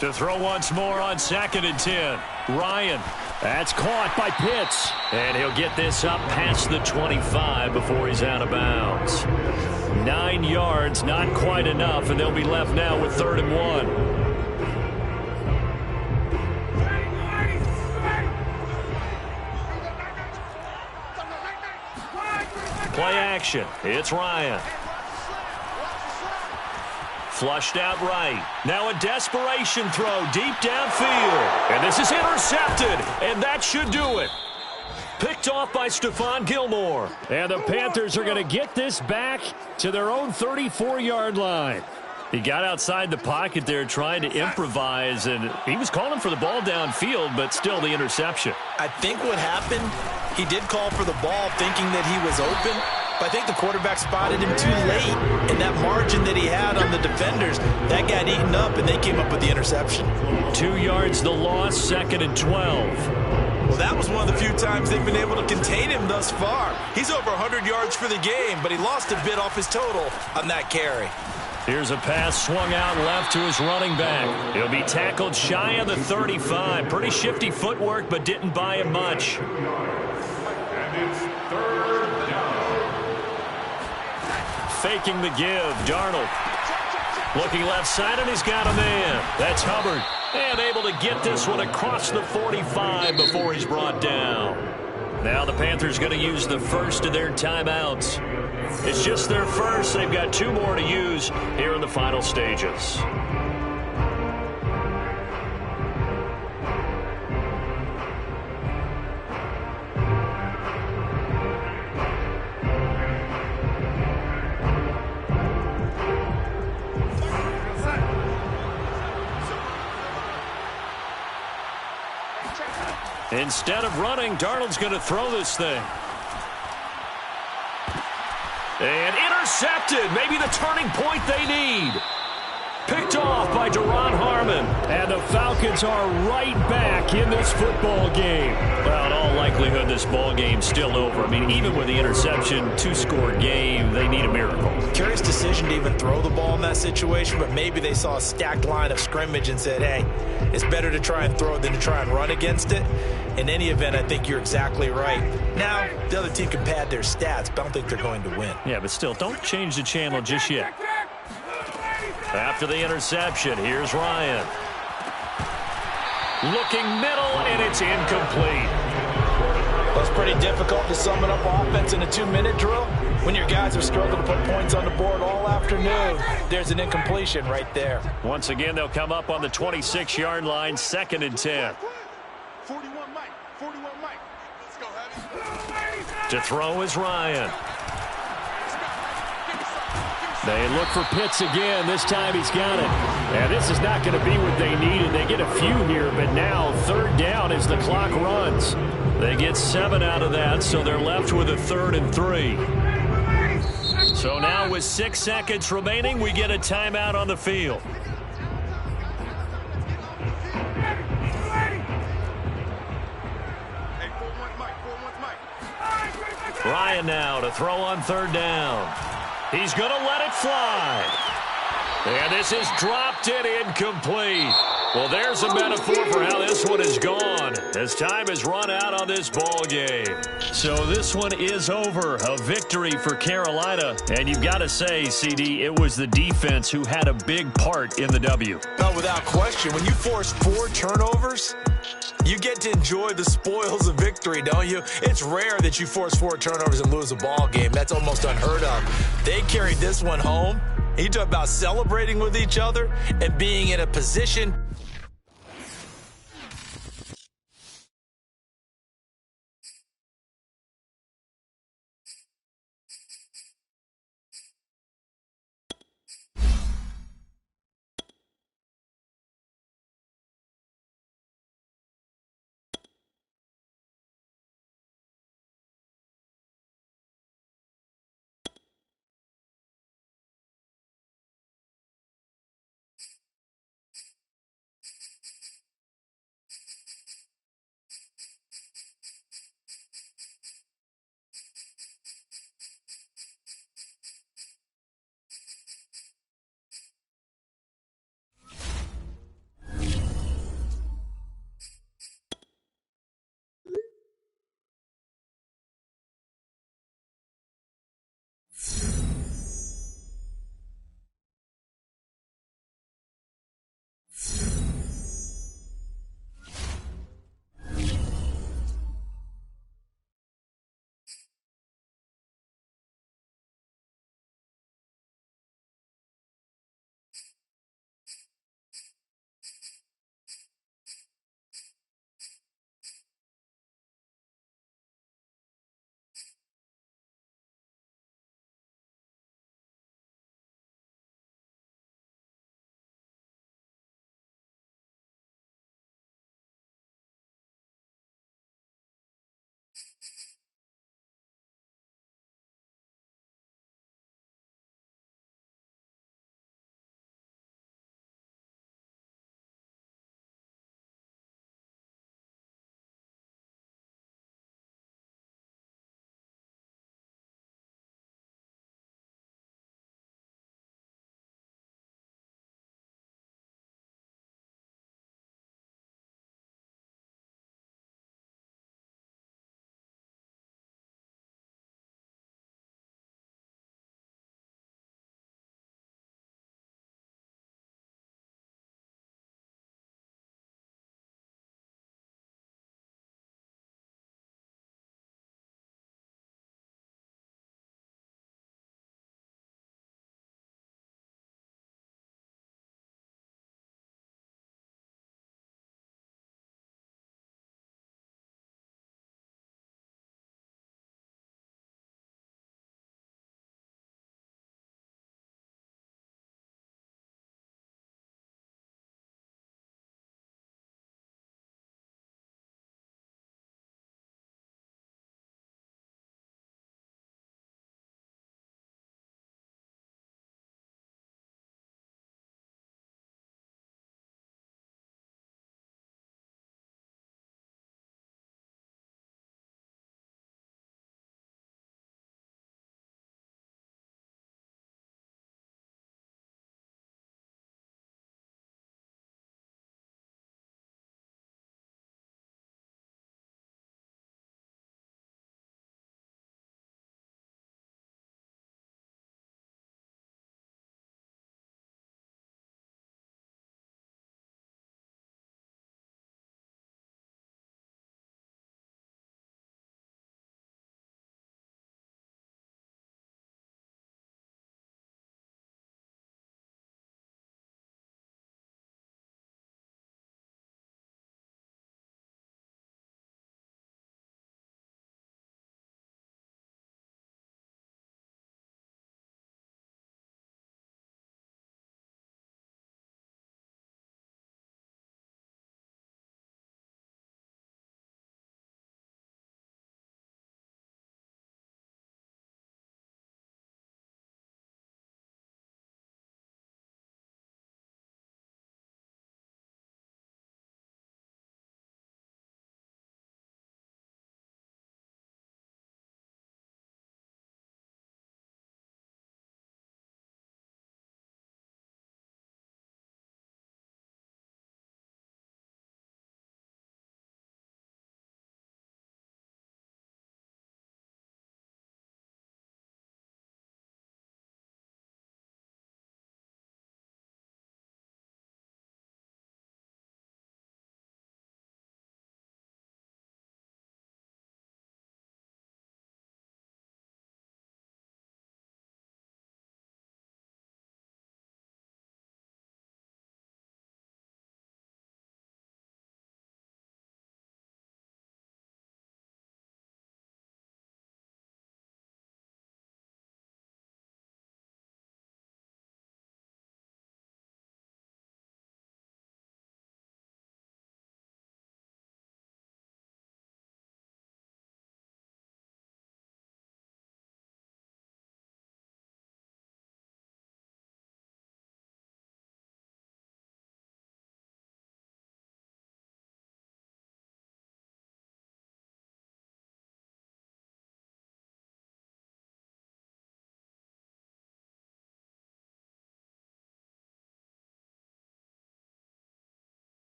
To throw once more on 2nd and 10. Ryan. That's caught by Pitts. And he'll get this up past the 25 before he's out of bounds. 9 yards, not quite enough, and they'll be left now with 3rd and 1. Play action. It's Ryan. Flushed out right. Now a desperation throw deep downfield. And this is intercepted. And that should do it. Picked off by Stephon Gilmore. And the Panthers are going to get this back to their own 34-yard line. He got outside the pocket there trying to improvise, and he was calling for the ball downfield, but still the interception. I think what happened, he did call for the ball thinking that he was open, but I think the quarterback spotted him too late. And that margin that he had on the defenders, that got eaten up, and they came up with the interception. 2 yards the loss, 2nd and 12. Well, that was one of the few times they've been able to contain him thus far. He's over 100 yards for the game, but he lost a bit off his total on that carry. Here's a pass swung out left to his running back. He'll be tackled shy of the 35. Pretty shifty footwork, but didn't buy him much. And it's 3rd down. Faking the give, Darnold. Looking left side, and he's got a man. That's Hubbard. And able to get this one across the 45 before he's brought down. Now the Panthers going to use the first of their timeouts. It's just their first. They've got 2 more to use here in the final stages. Instead of running, Darnold's going to throw this thing. And intercepted. Maybe the turning point they need. Picked off by Duron Harmon. And the Falcons are right back in this football game. Well, in all likelihood, this ball game's still over. I mean, even with the interception, 2-score game, they need a miracle. Curious decision to even throw the ball in that situation, but maybe they saw a stacked line of scrimmage and said, hey, it's better to try and throw it than to try and run against it. In any event, I think you're exactly right. Now, the other team can pad their stats, but I don't think they're going to win. Yeah, but still, don't change the channel just yet. After the interception, here's Ryan. Looking middle, and it's incomplete. Well, it's pretty difficult to sum it up offense in a 2-minute drill. When your guys have struggled to put points on the board all afternoon, there's an incompletion right there. Once again, they'll come up on the 26-yard line, 2nd and 10. 41 Mike. 41 Mike. Let's go, Heavy. To throw is Ryan. They look for Pitts again. This time he's got it. And this is not going to be what they needed. They get a few here, but now 3rd down as the clock runs. They get 7 out of that, so they're left with a 3rd and 3. So now with 6 seconds remaining, we get a timeout on the field. Ryan now to throw on 3rd down. He's going to let it fly. And this is dropped and incomplete. Well, there's a metaphor for how this one is gone as time has run out on this ball game. So this one is over. A victory for Carolina. And you've got to say, CD, it was the defense who had a big part in the W. No, without question. When you force 4 turnovers, you get to enjoy the spoils of victory, don't you? It's rare that you force 4 turnovers and lose a ball game. That's almost unheard of. They carried this one home. You talk about celebrating with each other and being in a position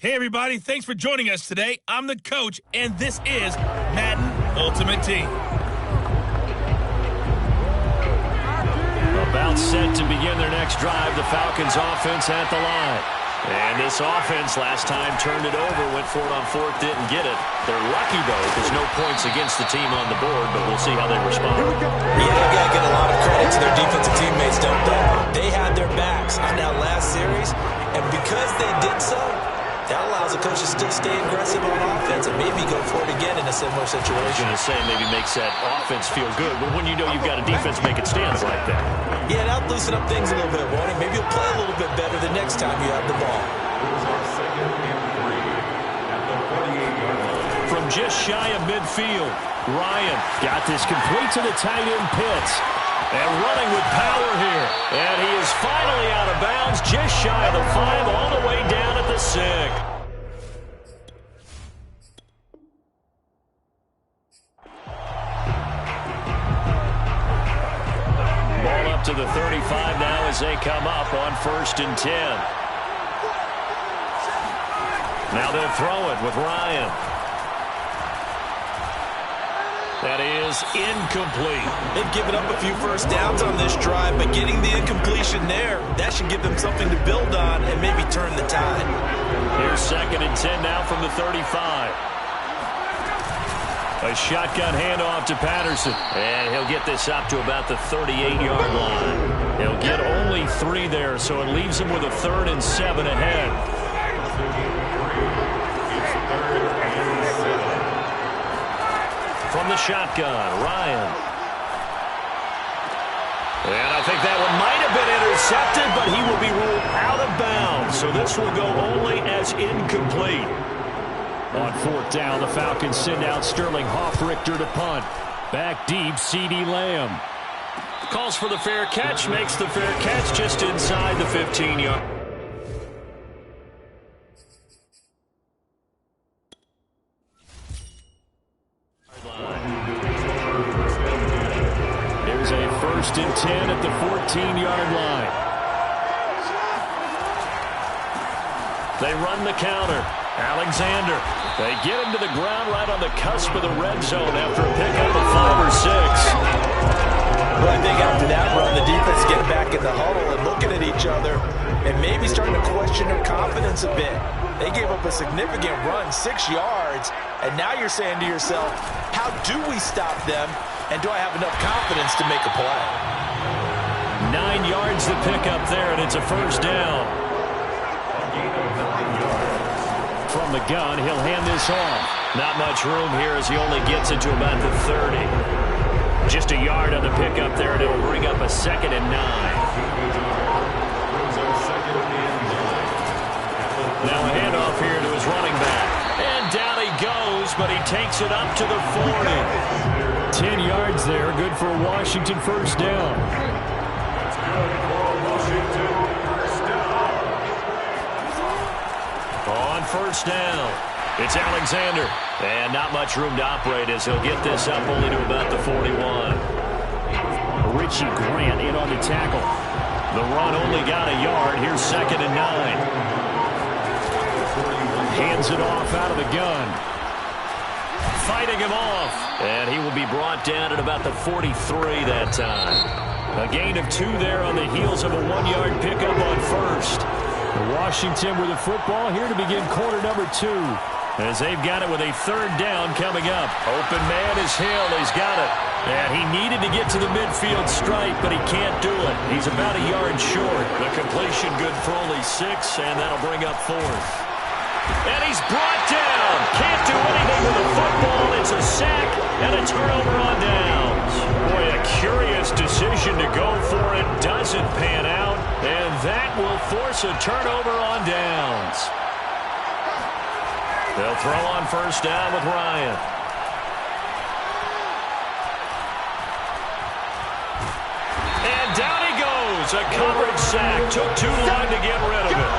Hey, everybody. Thanks for joining us today. I'm the coach, and this is Madden Ultimate Team. About set to begin their next drive, the Falcons offense at the line. And this offense last time turned it over, went for it on fourth, didn't get it. They're lucky, though, because no points against the team on the board, but we'll see how they respond. Yeah, they've got to get a lot of credit to their defensive teammates, don't they? They had their backs on that last series, and because they did so, that allows the coach to still stay aggressive on offense and maybe go for it again in a similar situation. I was going to say maybe makes that offense feel good, but when you know you've got a defense making stands like that. Yeah, that'll loosen up things a little bit, won't it? Maybe you'll play a little bit better the next time you have the ball. From just shy of midfield, Ryan got this complete to the tight end Pitts. And running with power here. And he is finally out of bounds, just shy of the 5, all the way down at the 6. Ball up to the 35 now as they come up on 1st and 10. Now they'll throw it with Ryan. That is incomplete. They've given up a few first downs on this drive, but getting the incompletion there, that should give them something to build on and maybe turn the tide. Here's 2nd and 10 now from the 35. A shotgun handoff to Patterson. And he'll get this up to about the 38-yard line. He'll get only 3 there, so it leaves him with a 3rd and 7 ahead. From the shotgun, Ryan. And I think that one might have been intercepted, but he will be ruled out of bounds. So this will go only as incomplete. On 4th down, the Falcons send out Sterling Hoffrichter to punt. Back deep, CeeDee Lamb. Calls for the fair catch, makes the fair catch just inside the 15-yard. Here's a 1st and 10 at the 14-yard line. They run the counter. Alexander. They get him to the ground right on the cusp of the red zone after a pickup of 5 or 6. Well, I think after that run, the defense getting back in the huddle and looking at each other and maybe starting to question their confidence a bit. They gave up a significant run, 6 yards, and now you're saying to yourself, how do we stop them, and do I have enough confidence to make a play? 9 yards to pick up there, and it's a 1st down. From the gun, he'll hand this off. Not much room here as he only gets it to about the 30. Just a yard on the pickup there, and it'll bring up a 2nd and 9. Now a handoff here to his running back. And down he goes, but he takes it up to the 40. 10 yards there, good for Washington 1st down. On 1st down, it's Alexander. And not much room to operate as he'll get this up only to about the 41. Richie Grant in on the tackle. The run only got a yard. Here's 2nd and 9. Hands it off out of the gun. Fighting him off. And he will be brought down at about the 43 that time. A gain of 2 there on the heels of a 1-yard pickup on 1st. Washington with the football here to begin quarter number 2. As they've got it with a 3rd down coming up. Open man is Hill. He's got it. And he needed to get to the midfield stripe, but he can't do it. He's about a yard short. The completion good for only 6, and that'll bring up 4th. And he's brought down. Can't do anything with the football. It's a sack and a turnover on downs. Boy, a curious decision to go for it. Doesn't pan out. And that will force a turnover on downs. They'll throw on 1st down with Ryan. And down he goes. A coverage sack. Took too long to get rid of it.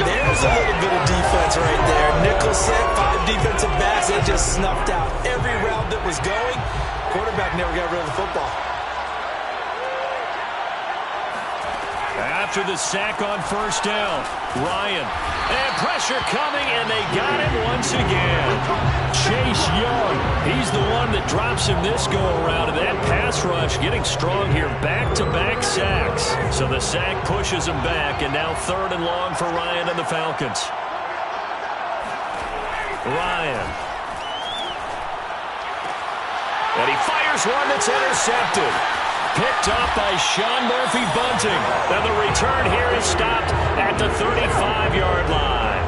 There's a little bit of defense right there. Nickel set, 5 defensive backs. They just snuffed out every route that was going. Quarterback never got rid of the football. After the sack on first down, Ryan. And pressure coming, and they got him once again. Chase Young, he's the one that drops him this go-around. And that pass rush getting strong here, back-to-back sacks. So the sack pushes him back, and now 3rd and long for Ryan and the Falcons. Ryan. And he fires one that's intercepted. Picked up by Sean Murphy-Bunting. And the return here is stopped at the 35-yard line.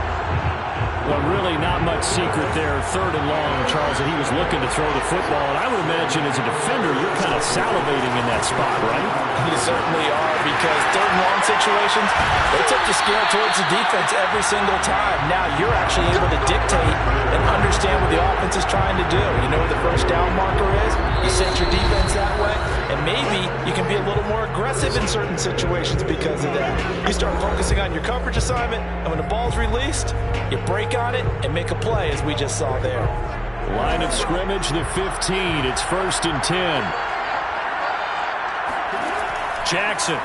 Well, really not much secret there. 3rd and long, Charles, and he was looking to throw the football. And I would imagine as a defender, you're kind of salivating in that spot, right? You certainly are, because 3rd and long situations, they tip the scale towards the defense every single time. Now you're actually able to dictate and understand what the offense is trying to do. You know where the first down marker is. You set your defense that way, and maybe you can be a little more aggressive in certain situations because of that. You start focusing on your coverage assignment, and when the ball's released, you break on it and make a play, as we just saw there. Line of scrimmage, the 15. It's 1st and 10. Jackson.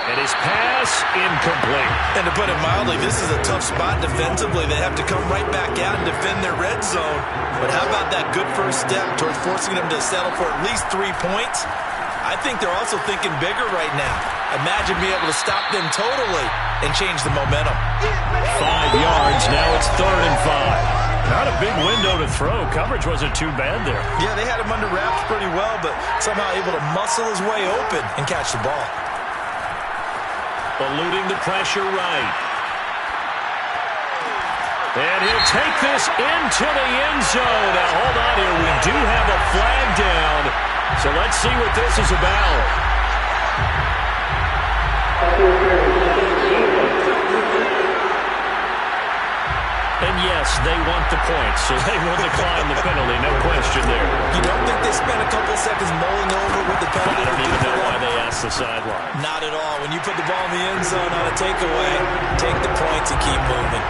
And his pass incomplete. And to put it mildly, this is a tough spot defensively. They have to come right back out and defend their red zone. But how about that good first step towards forcing them to settle for at least 3 points? I think they're also thinking bigger right now. Imagine being able to stop them totally and change the momentum. 5 yards. Now it's 3rd and 5. Not a big window to throw. Coverage wasn't too bad there. Yeah, they had him under wraps pretty well, but somehow able to muscle his way open and catch the ball. Eluding the pressure right. And he'll take this into the end zone. Now, hold on here. We do have a flag down. So let's see what this is about. And yes, they want the points, so they will decline the penalty. No question there. You don't think they spent a couple seconds mulling over with the penalty? I don't even know why they asked the sideline. Not at all. When you put the ball in the end zone on a takeaway, take the points and keep moving.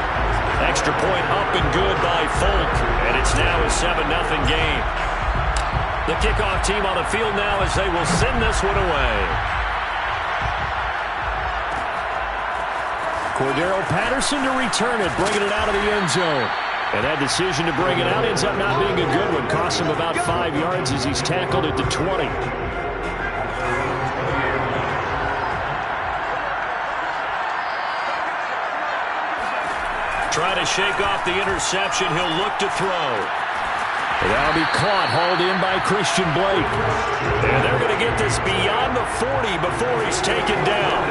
Extra point up and good by Folk, and it's now a 7-0 game. The kickoff team on the field now as they will send this one away. Cordero Patterson to return it, bringing it out of the end zone. And that decision to bring it out ends up not being a good one. Costs him about 5 yards as he's tackled at the 20. Try to shake off the interception. He'll look to throw. And that'll be caught, hauled in by Christian Blake. And they're going to get this beyond the 40 before he's taken down.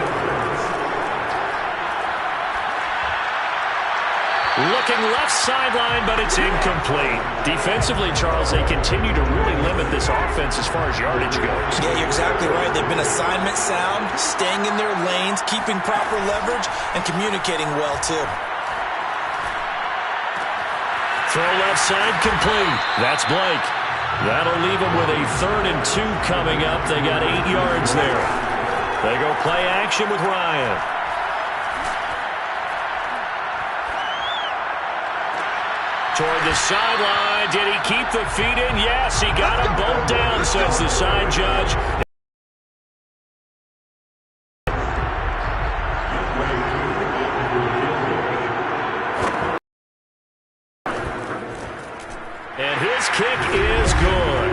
Looking left sideline, but it's incomplete. Defensively, Charles, they continue to really limit this offense as far as yardage goes. Yeah, you're exactly right. They've been assignment sound, staying in their lanes, keeping proper leverage, and communicating well, too. Throw left side complete. That's Blake. That'll leave them with a 3rd and 2 coming up. They got 8 yards there. They go play action with Ryan. Toward the sideline. Did he keep the feet in? Yes, he got them both down, says the side judge. And his kick is good.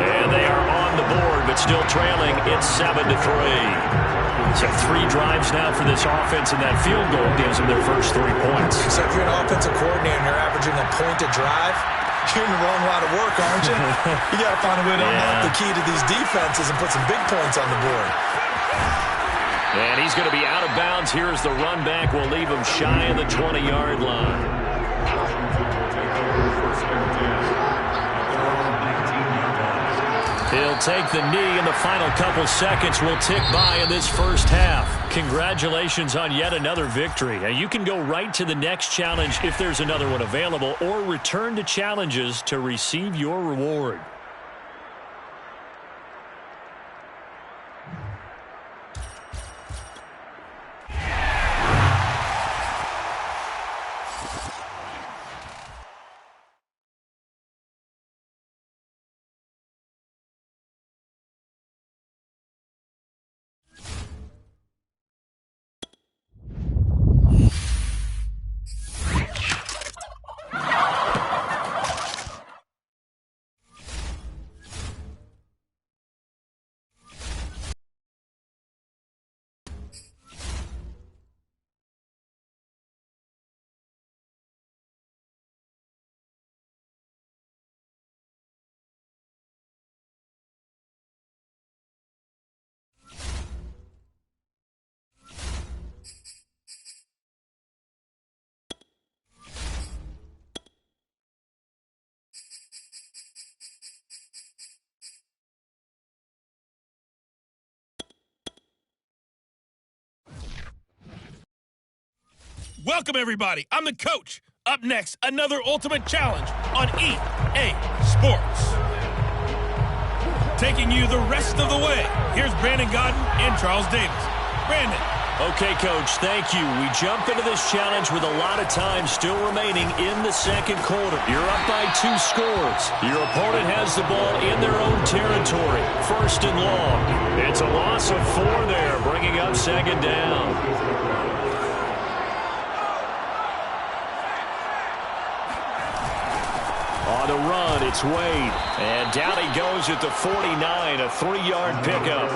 And they are on the board, but still trailing. It's 7-3. So 3 drives now for this offense, and that field goal gives them their first 3 points. So if you're an offensive coordinator and you're averaging a point a drive, you're in the wrong line of work, aren't you? You got to find a way to unlock the key to these defenses and put some big points on the board. And he's going to be out of bounds. Here as the run back will leave him shy of the 20-yard line. He'll take the knee, and the final couple seconds will tick by in this first half. Congratulations on yet another victory. Now, you can go right to the next challenge if there's another one available, or return to challenges to receive your reward. Welcome, everybody. I'm the coach. Up next, another Ultimate Challenge on EA Sports. Taking you the rest of the way, here's Brandon Godden and Charles Davis. Brandon. Okay, Coach, thank you. We jump into this challenge with a lot of time still remaining in the second quarter. You're up by 2 scores. Your opponent has the ball in their own territory, first and long. It's a loss of 4 there, bringing up second down. On the run, it's Wade. And down he goes at the 49, a 3-yard pickup.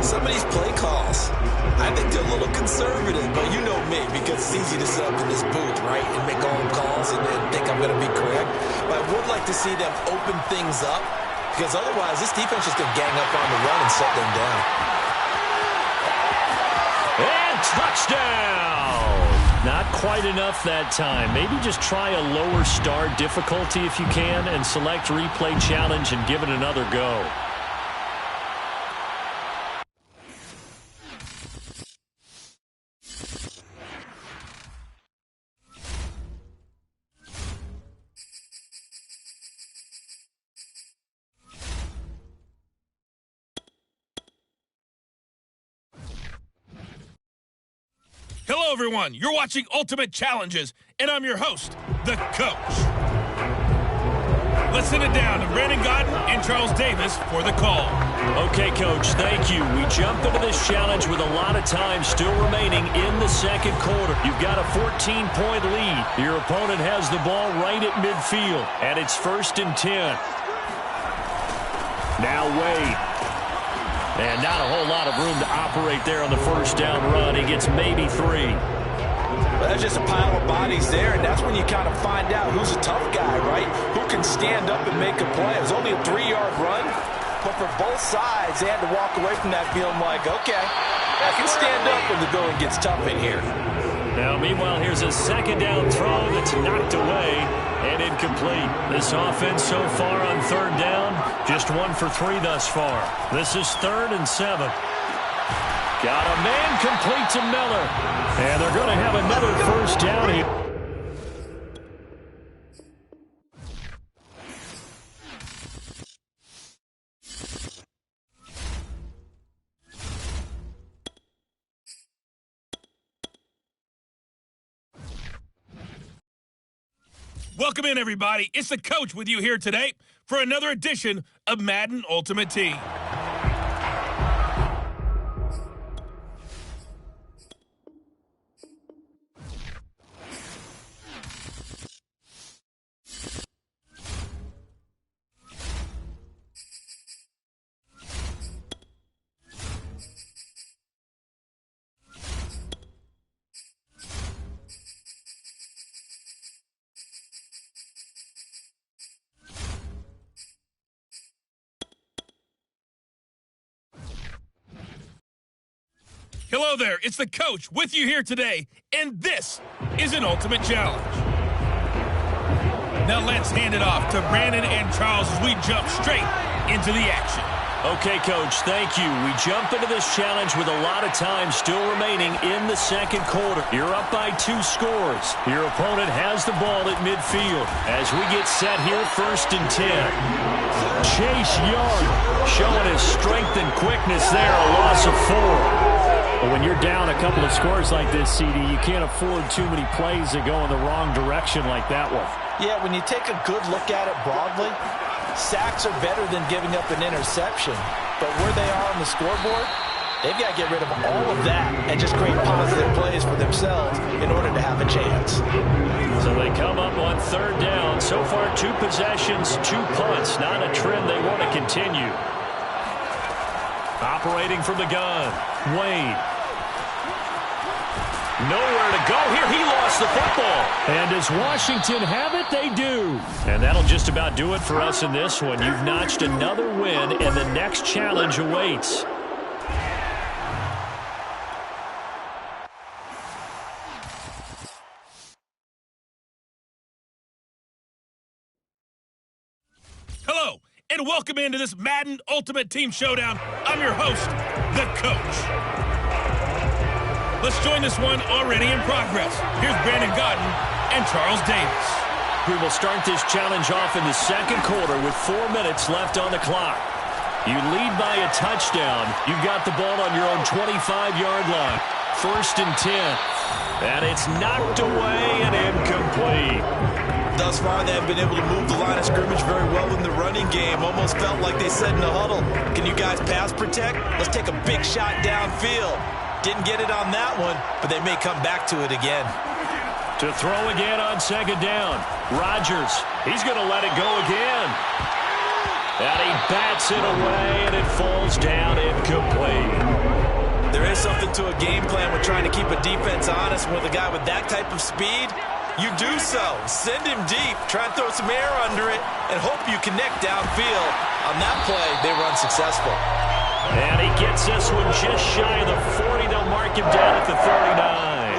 Some of these play calls, I think they're a little conservative, but you know me, because it's easy to sit up in this booth, right, and make all calls and then think I'm going to be correct. But I would like to see them open things up, because otherwise this defense is going to gang up on the run and shut them down. And touchdown! Not quite enough that time. Maybe just try a lower start difficulty if you can and select replay challenge and give it another go. Hello, everyone. You're watching Ultimate Challenges, and I'm your host, the coach. Let's sit it down to Brandon Godden and Charles Davis for the call. Okay, Coach, thank you. We jump into this challenge with a lot of time still remaining in the second quarter. You've got a 14-point lead. Your opponent has the ball right at midfield, and it's 1st and 10. Now Wade. And not a whole lot of room to operate there on the first down run. He gets maybe 3. Well, that's just a pile of bodies there, and that's when you kind of find out who's a tough guy, right? Who can stand up and make a play. It was only a 3-yard run, but for both sides, they had to walk away from that feeling like, okay, I can stand up when the going gets tough in here. Now, meanwhile, here's a second down throw that's knocked away and incomplete. This offense so far on 3rd down, just 1 for 3 thus far. This is 3rd and 7. Got a man complete to Miller. And they're going to have another first down here. Welcome in, everybody. It's the coach with you here today for another edition of Madden Ultimate Team. Hello there, it's the coach with you here today, and this is an Ultimate Challenge. Now let's hand it off to Brandon and Charles as we jump straight into the action. Okay, Coach, thank you. We jump into this challenge with a lot of time still remaining in the second quarter. You're up by 2 scores. Your opponent has the ball at midfield. As we get set here, 1st and 10. Chase Young showing his strength and quickness there, a loss of 4. But when you're down a couple of scores like this, CD, you can't afford too many plays that go in the wrong direction like that one. Yeah, when you take a good look at it broadly, sacks are better than giving up an interception. But where they are on the scoreboard, they've got to get rid of all of that and just create positive plays for themselves in order to have a chance. So they come up on 3rd down. So far, 2 possessions, 2 punts. Not a trend they want to continue. Operating from the gun, Wade. Nowhere to go here. He lost the football. And does Washington have it? They do. And that'll just about do it for us in this one. You've notched another win, and the next challenge awaits. Hello, and welcome into this Madden Ultimate Team Showdown. I'm your host, the coach. Let's join this one already in progress. Here's Brandon Godden and Charles Davis. We will start this challenge off in the second quarter with 4 minutes left on the clock. You lead by a touchdown. You've got the ball on your own 25-yard line. 1st and 10. And it's knocked away and incomplete. Thus far, they have been able to move the line of scrimmage very well in the running game. Almost felt like they said in the huddle, can you guys pass protect? Let's take a big shot downfield. Didn't get it on that one, but they may come back to it again. To throw again on 2nd down. Rodgers, he's going to let it go again. And he bats it away, and it falls down incomplete. There is something to a game plan with trying to keep a defense honest. With a guy with that type of speed, you do so. Send him deep, try and throw some air under it, and hope you connect downfield. On that play, they were unsuccessful. And he gets this one just shy of the 40. They'll mark him down at the 39.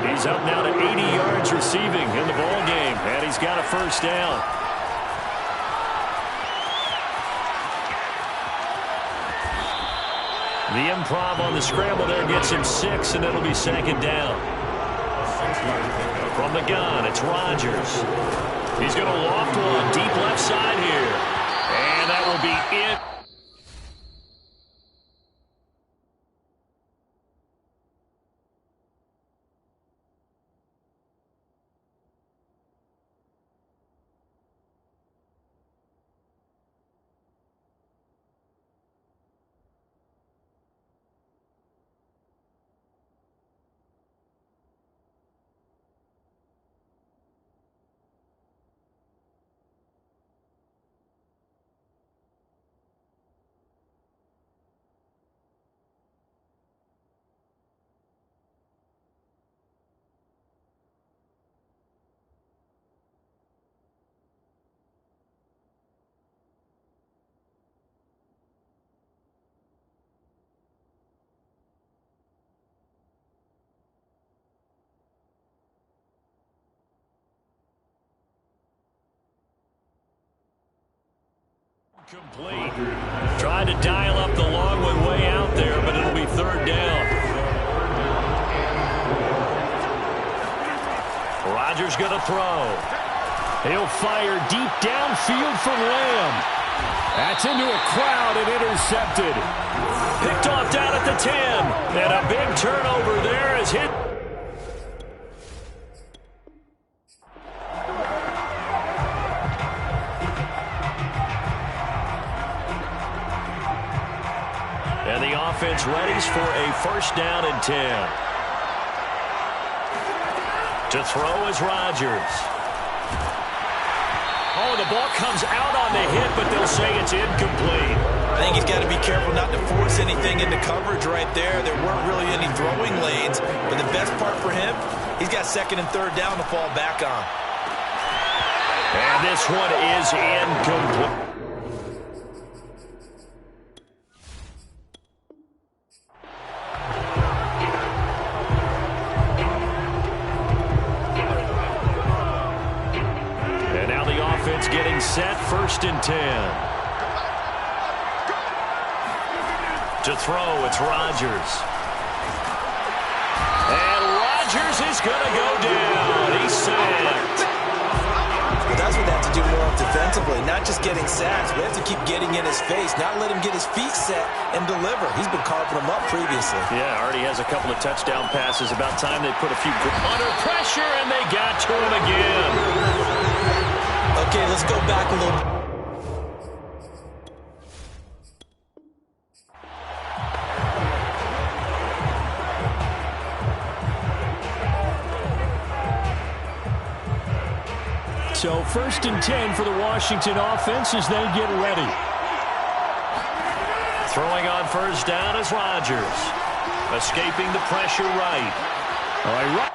He's up now to 80 yards receiving in the ball game, and he's got a 1st down. The improv on the scramble there gets him 6, and it'll be 2nd down. From the gun, it's Rodgers. He's going to loft one deep left side here. And that will be it. Complete. Tried to dial up the long one way out there, but it'll be 3rd down. Rodgers going to throw. He'll fire deep downfield from Lamb. That's into a crowd and intercepted. Picked off down at the 10. And a big turnover there is hit. And the offense readies for a 1st down and 10. To throw is Rodgers. Oh, the ball comes out on the hit, but they'll say it's incomplete. I think he's got to be careful not to force anything into coverage right there. There weren't really any throwing lanes, but the best part for him, he's got 2nd and 3rd down to fall back on. And this one is incomplete. Getting set, 1st and 10. To throw, it's Rodgers. And Rodgers is going to go down. He's sacked. Well, that's what they have to do more defensively, not just getting sacks, but they have to keep getting in his face, not let him get his feet set and deliver. He's been carving them up previously. Yeah, already has a couple of touchdown passes. About time they put a few under pressure, and they got to him again. Okay, let's go back a little. So 1st and 10 for the Washington offense as they get ready. Throwing on 1st down is Rodgers. Escaping the pressure right. All right.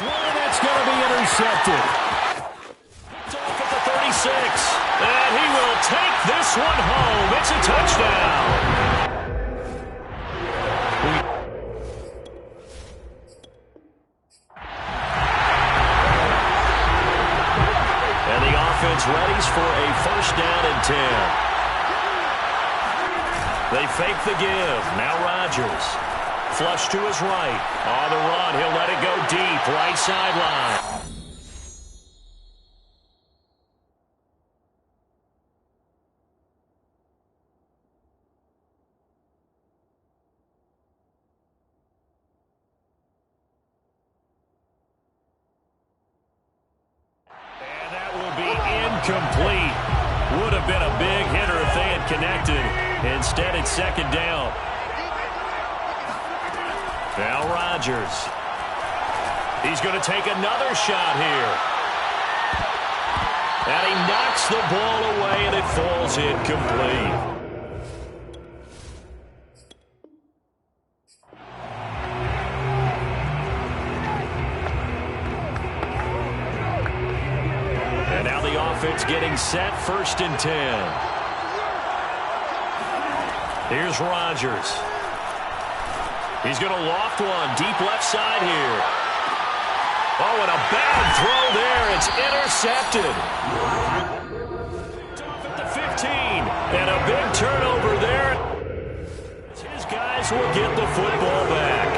one that's going to be intercepted. It's off at the 36. And he will take this one home. It's a touchdown. And the offense readies for a first down and 10. They fake the give. Now Rodgers. Flush to his right. On the run, he'll let it go deep. Right sideline. And that will be incomplete. Would have been a big hitter if they had connected. Instead, it's second down. Now Rodgers. He's going to take another shot here. And he knocks the ball away, and it falls incomplete. And now the offense getting set, first and 10. Here's Rodgers. He's going to loft one deep left side here. Oh, and a bad throw there. It's intercepted. It's off at the 15. And a big turnover there. His guys will get the football back.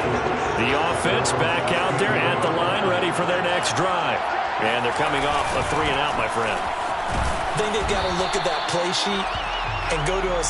The offense back out there at the line, ready for their next drive. And they're coming off a 3-and-out, my friend. I think they've got to look at that play sheet and go to a